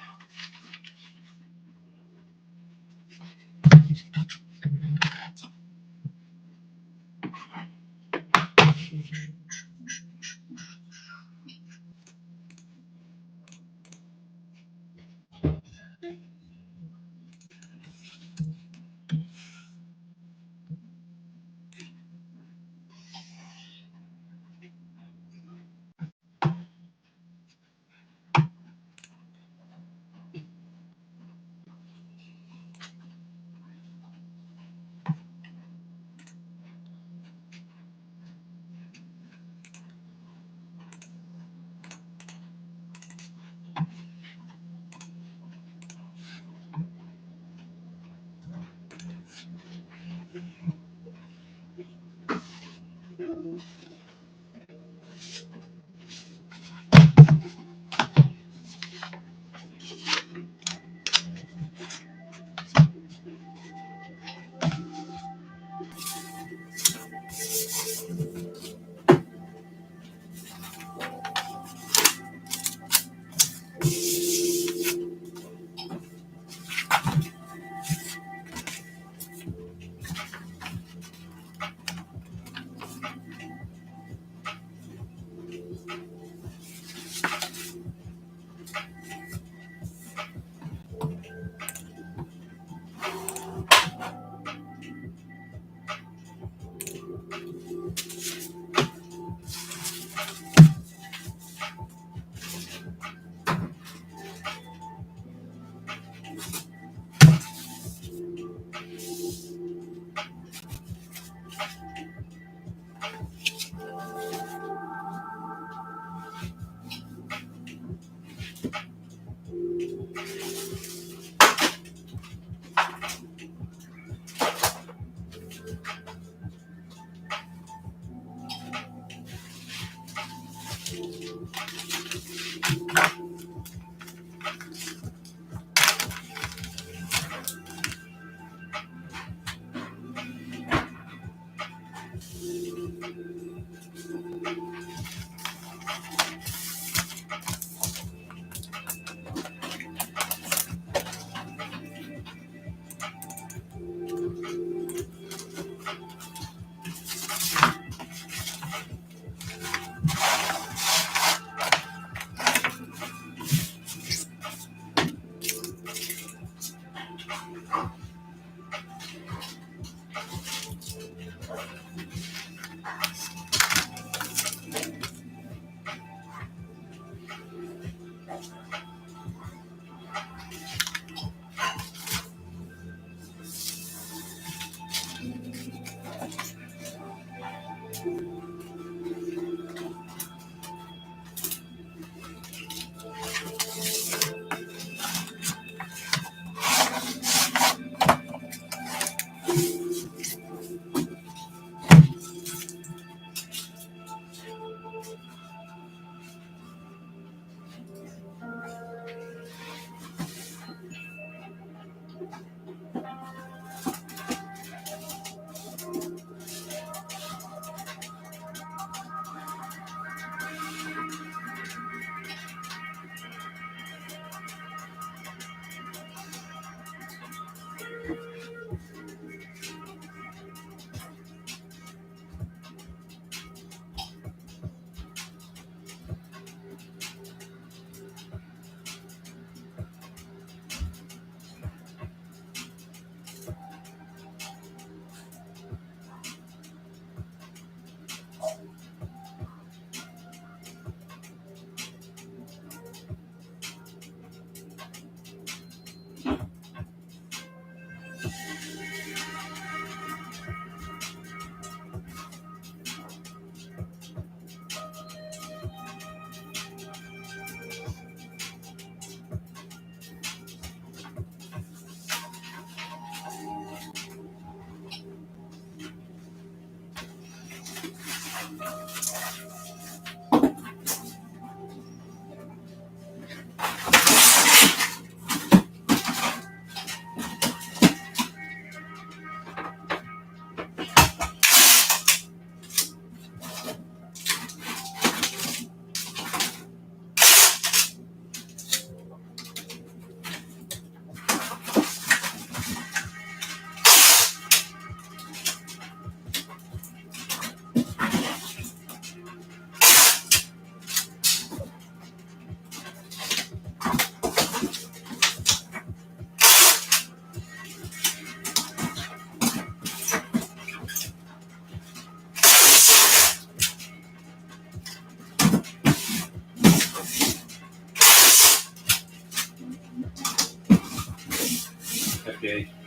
FBA.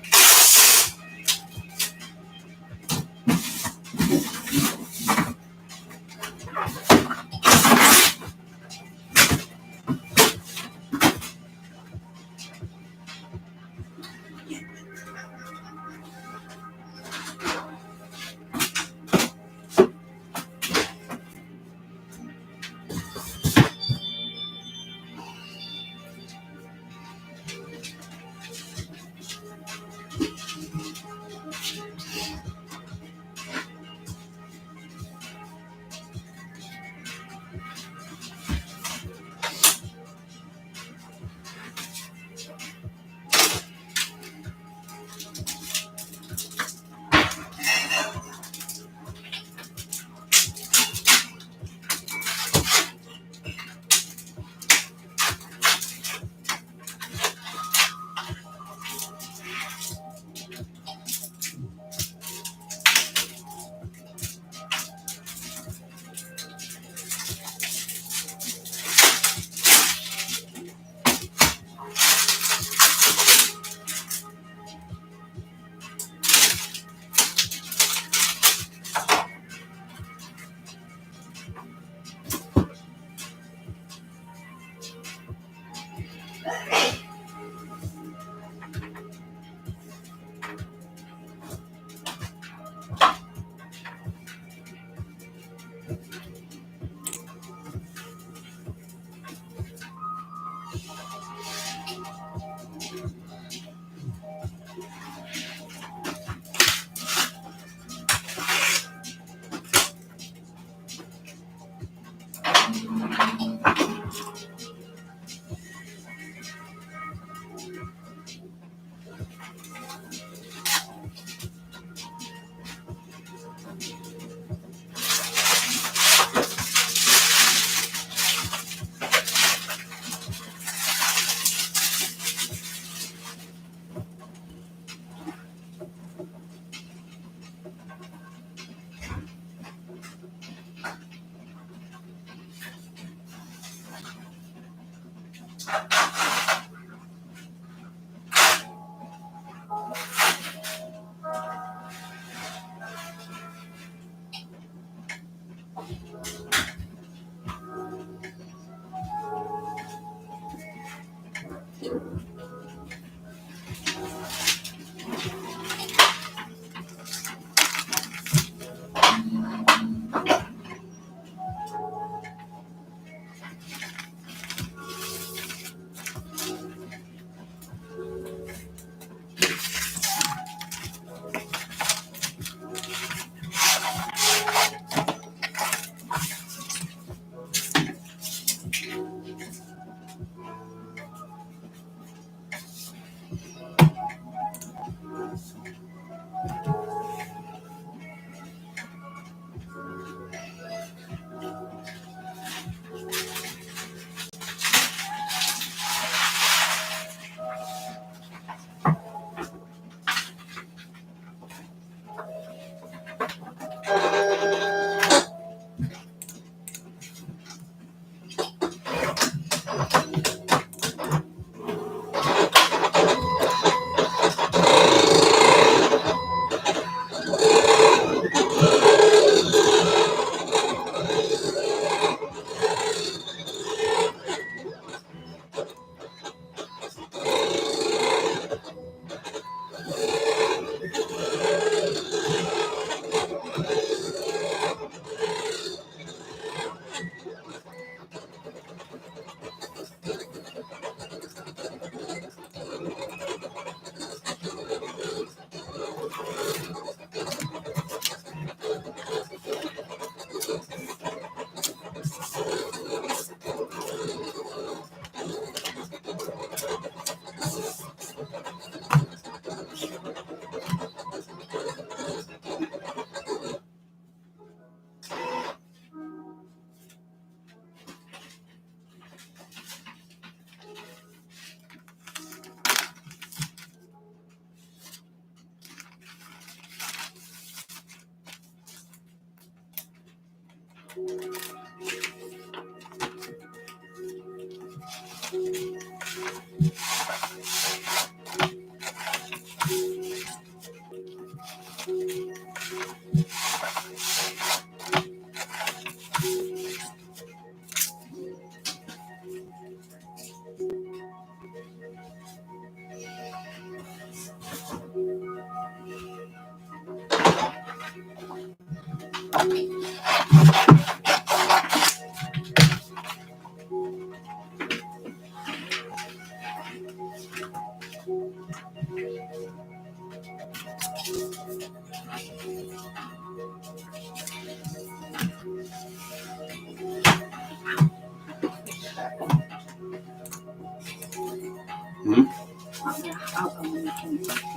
Mm. Out on the weekend.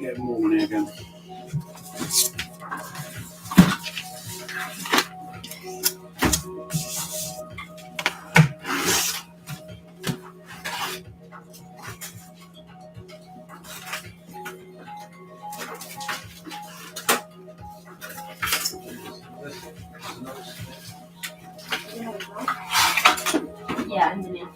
Get more money again. Yeah, underneath.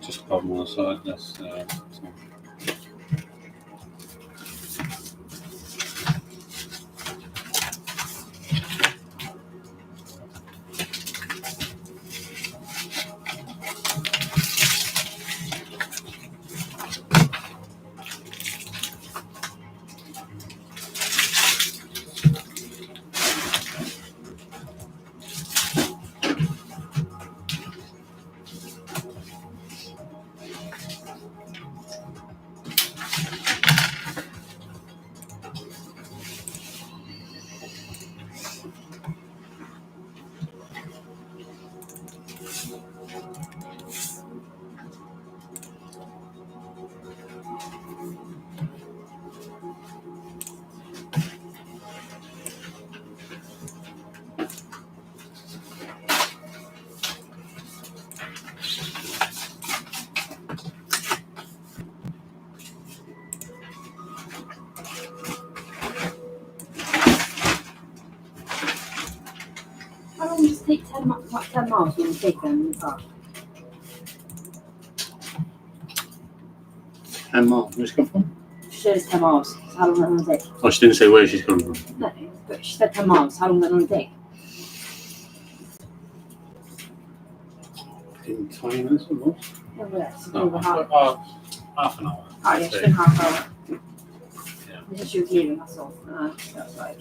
Just put them on the side. That's How long does it take 10 miles when you take them in the car? 10 miles. Where's she come from? She said it's 10 miles. So how long does it take? Oh, she didn't say where she's coming from. No, but she said 10 miles. How long does it take? In 20 minutes or more? Oh, yeah, it's No, over half. half an hour. Oh, yeah, she's been half hour. Yeah. This is she was leaving, that's all. That's like.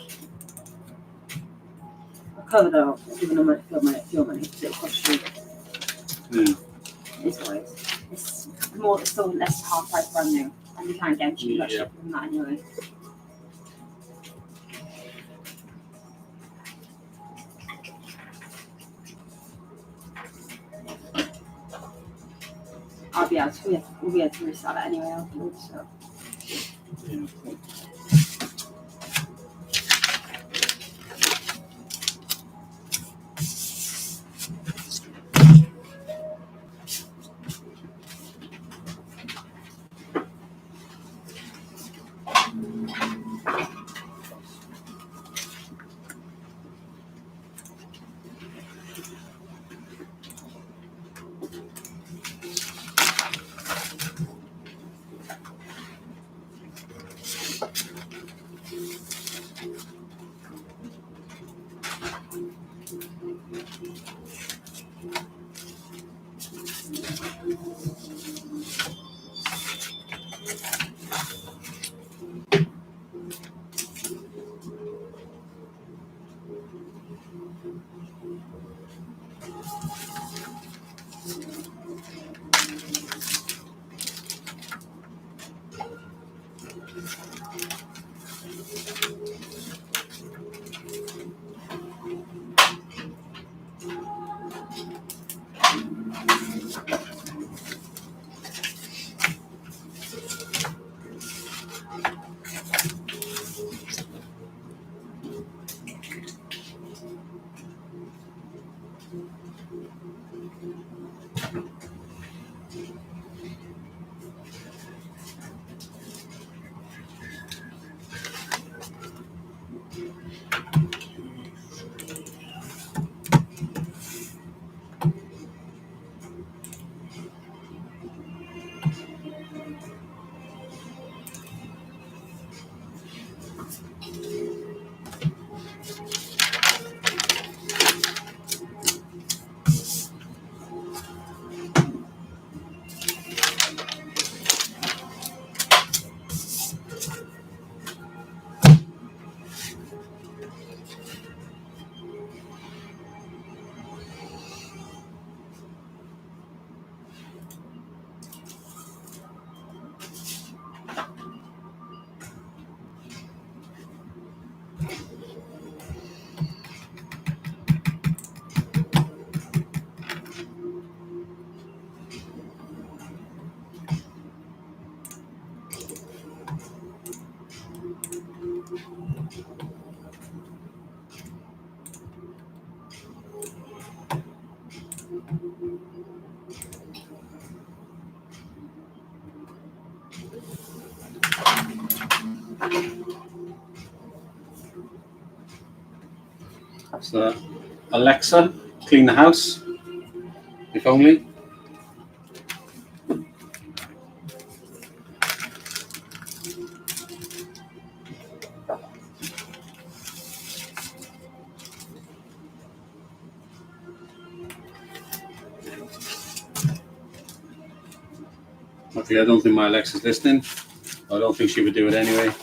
I covered her off, giving her fuel money, because it'll cost you. This way. It's more, it's still less than half price brand new. And you can't get much cheaper than that anyway. I'll be able to, we'll be able to resell it anyway afterwards. So. Yeah. So, Alexa, clean the house. If only. Okay, I don't think my Alexa's listening. I don't think she would do it anyway.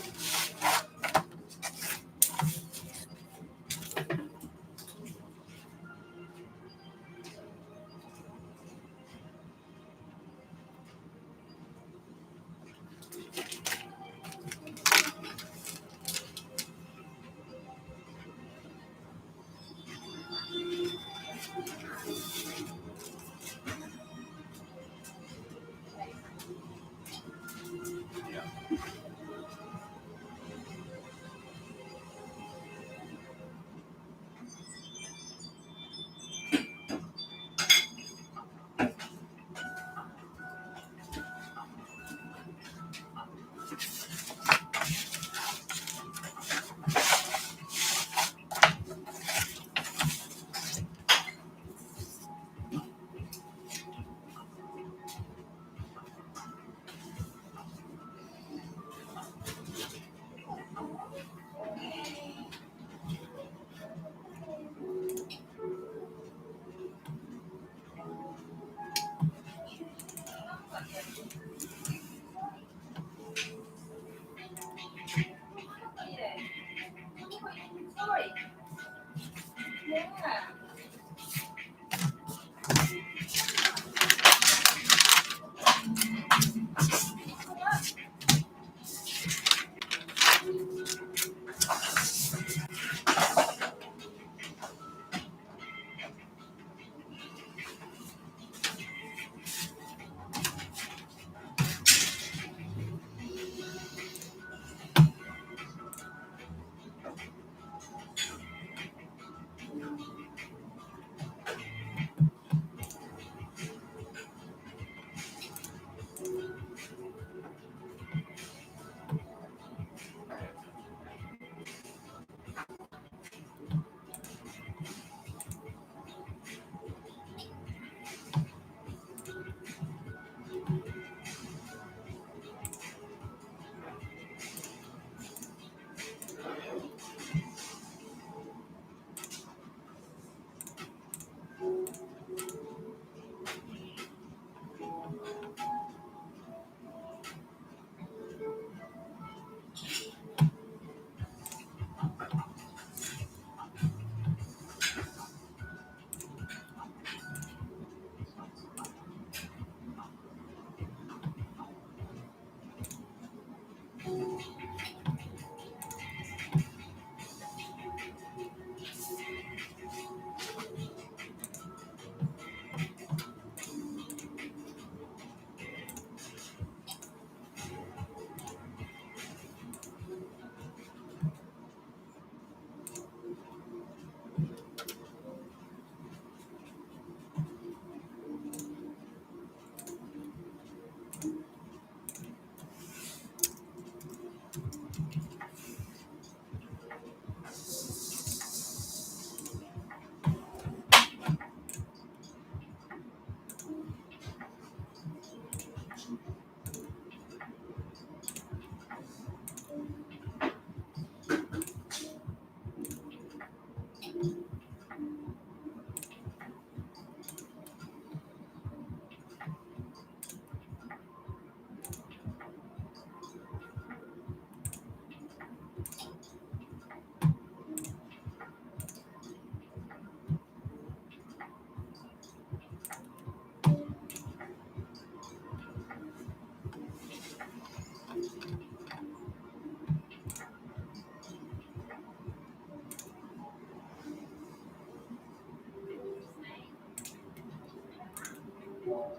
Yeah.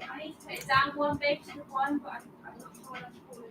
I need to put it down one bit to the one, but I'm not sure what to call it.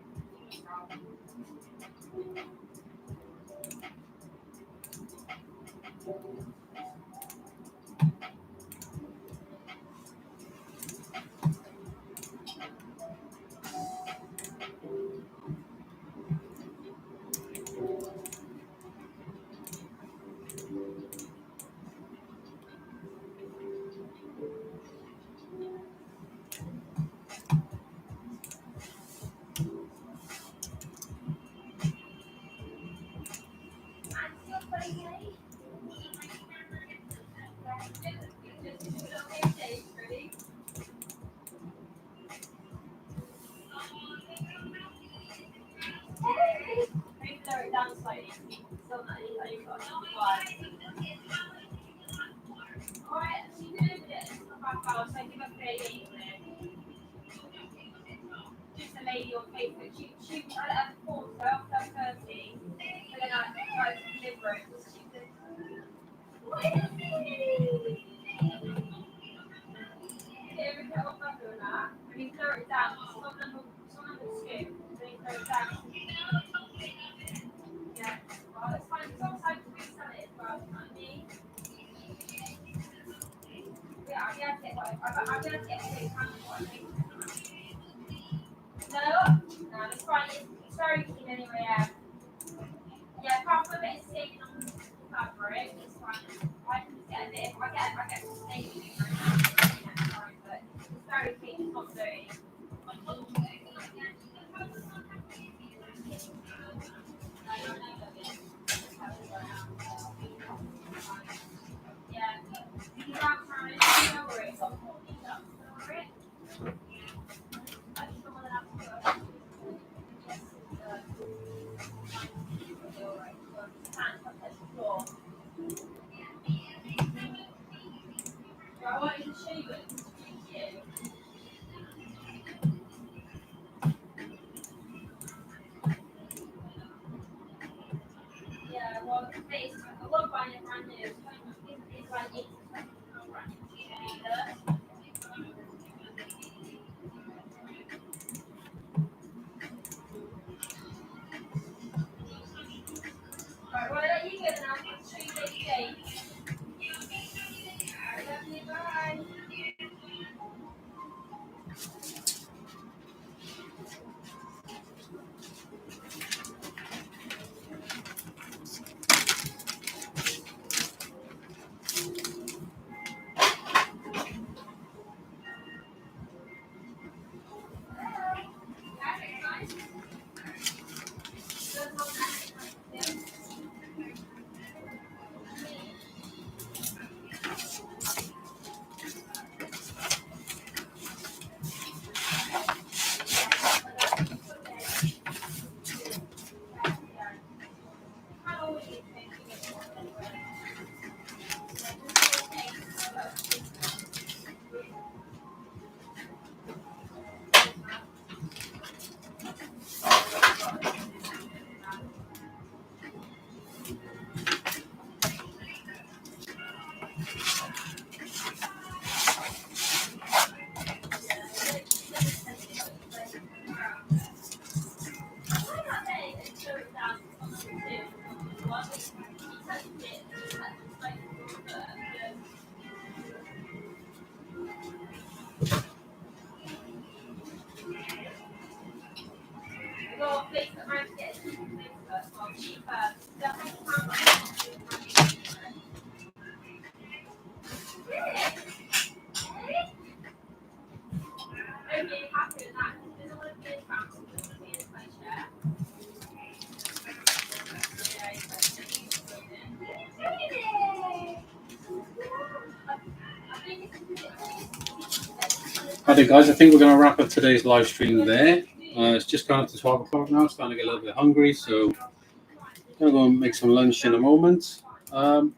Okay, guys, I think we're going to wrap up today's live stream there. It's just gone up to 12 o'clock now. Starting to get a little bit hungry, so I'm going to go and make some lunch in a moment. Hope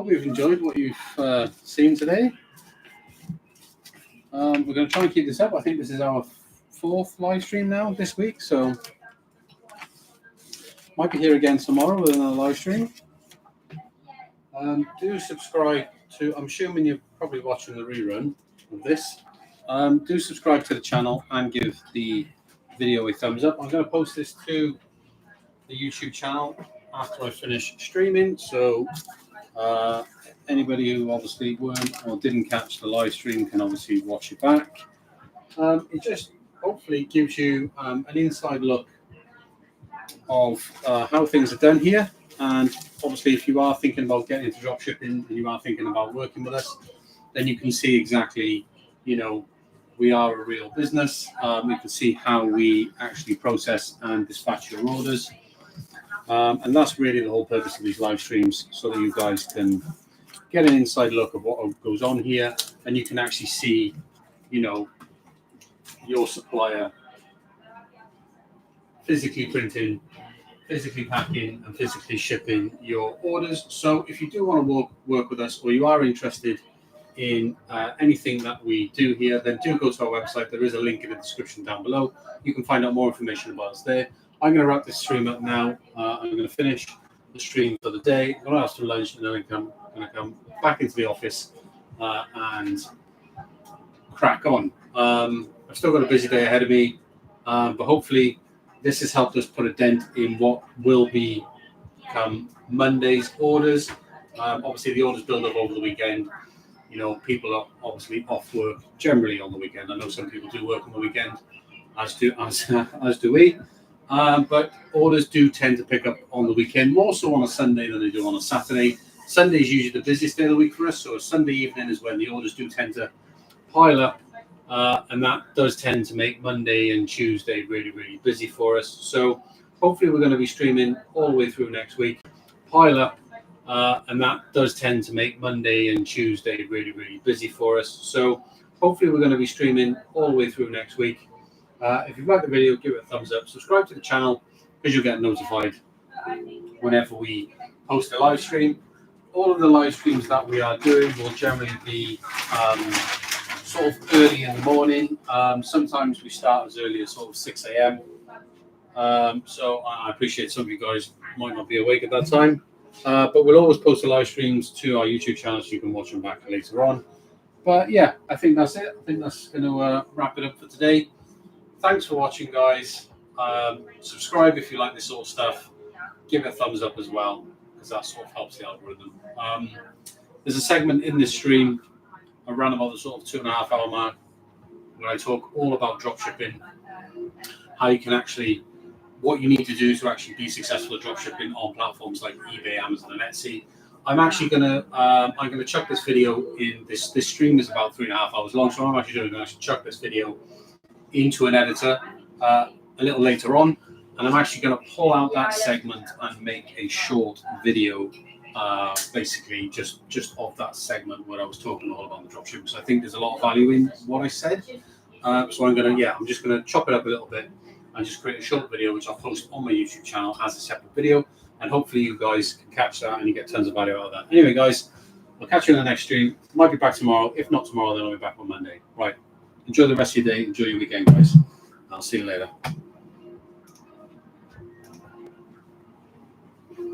you've enjoyed what you've seen today. We're going to try and keep this up. I think this is our 4th live stream now this week, so might be here again tomorrow with another live stream. Do subscribe to, I'm assuming you're probably watching the rerun of this. Do subscribe to the channel and give the video a thumbs up. I'm going to post this to the YouTube channel after I finish streaming, so anybody who obviously weren't or didn't catch the live stream can obviously watch it back. It just hopefully gives you an inside look of how things are done here, and obviously if you are thinking about getting into dropshipping and you are thinking about working with us, then you can see exactly, you know, we are a real business. You can see how we actually process and dispatch your orders. And that's really the whole purpose of these live streams, so that you guys can get an inside look of what goes on here, and you can actually see, you know, your supplier physically printing, physically packing, and physically shipping your orders. So if you do want to work with us, or you are interested in anything that we do here, then do go to our website. There is a link in the description down below. You can find out more information about us there. I'm going to wrap this stream up now. I'm going to finish the stream for the day. I'm going to have some lunch, and then I'm going to come back into the office and crack on. I've still got a busy day ahead of me, but hopefully this has helped us put a dent in what will be Monday's orders. Obviously, the orders build up over the weekend. You know, people are obviously off work generally on the weekend. I know some people do work on the weekend, as do we. But orders do tend to pick up on the weekend, more so on a Sunday than they do on a Saturday. Sunday is usually the busiest day of the week for us, so Sunday evening is when the orders do tend to pile up, and that does tend to make Monday and Tuesday really, really busy for us. So hopefully we're going to be streaming all the way through next week, pile up, and that does tend to make Monday and Tuesday really, really busy for us. So hopefully we're going to be streaming all the way through next week. If you've liked the video, give it a thumbs up. Subscribe to the channel, because you'll get notified whenever we post a live stream. All of the live streams that we are doing will generally be sort of early in the morning. Sometimes we start as early as sort of 6 a.m. So I appreciate some of you guys might not be awake at that time. But we'll always post the live streams to our YouTube channel, so you can watch them back later on. But yeah, I think that's it. I think that's going to wrap it up for today. Thanks for watching, guys. Subscribe if you like this sort of stuff. Give it a thumbs up as well, because that sort of helps the algorithm. There's a segment in this stream around about the sort of 2.5 hour mark where I talk all about dropshipping, how you can actually, what you need to do to actually be successful at dropshipping on platforms like eBay, Amazon, and Etsy. I'm actually gonna chuck this video in. This stream is about 3.5 hours long, so I'm actually going to chuck this video into an editor a little later on, and I'm actually going to pull out that segment and make a short video, basically just of that segment where I was talking all about the dropshipping. So I think there's a lot of value in what I said. So I'm just gonna chop it up a little bit and just create a short video, which I'll post on my YouTube channel as a separate video, and hopefully you guys can catch that and you get tons of value out of that. Anyway, guys, I'll catch you in the next stream. Might be back tomorrow. If not tomorrow, then I'll be back on Monday. Right. Enjoy the rest of your day. Enjoy your weekend, guys. I'll see you later.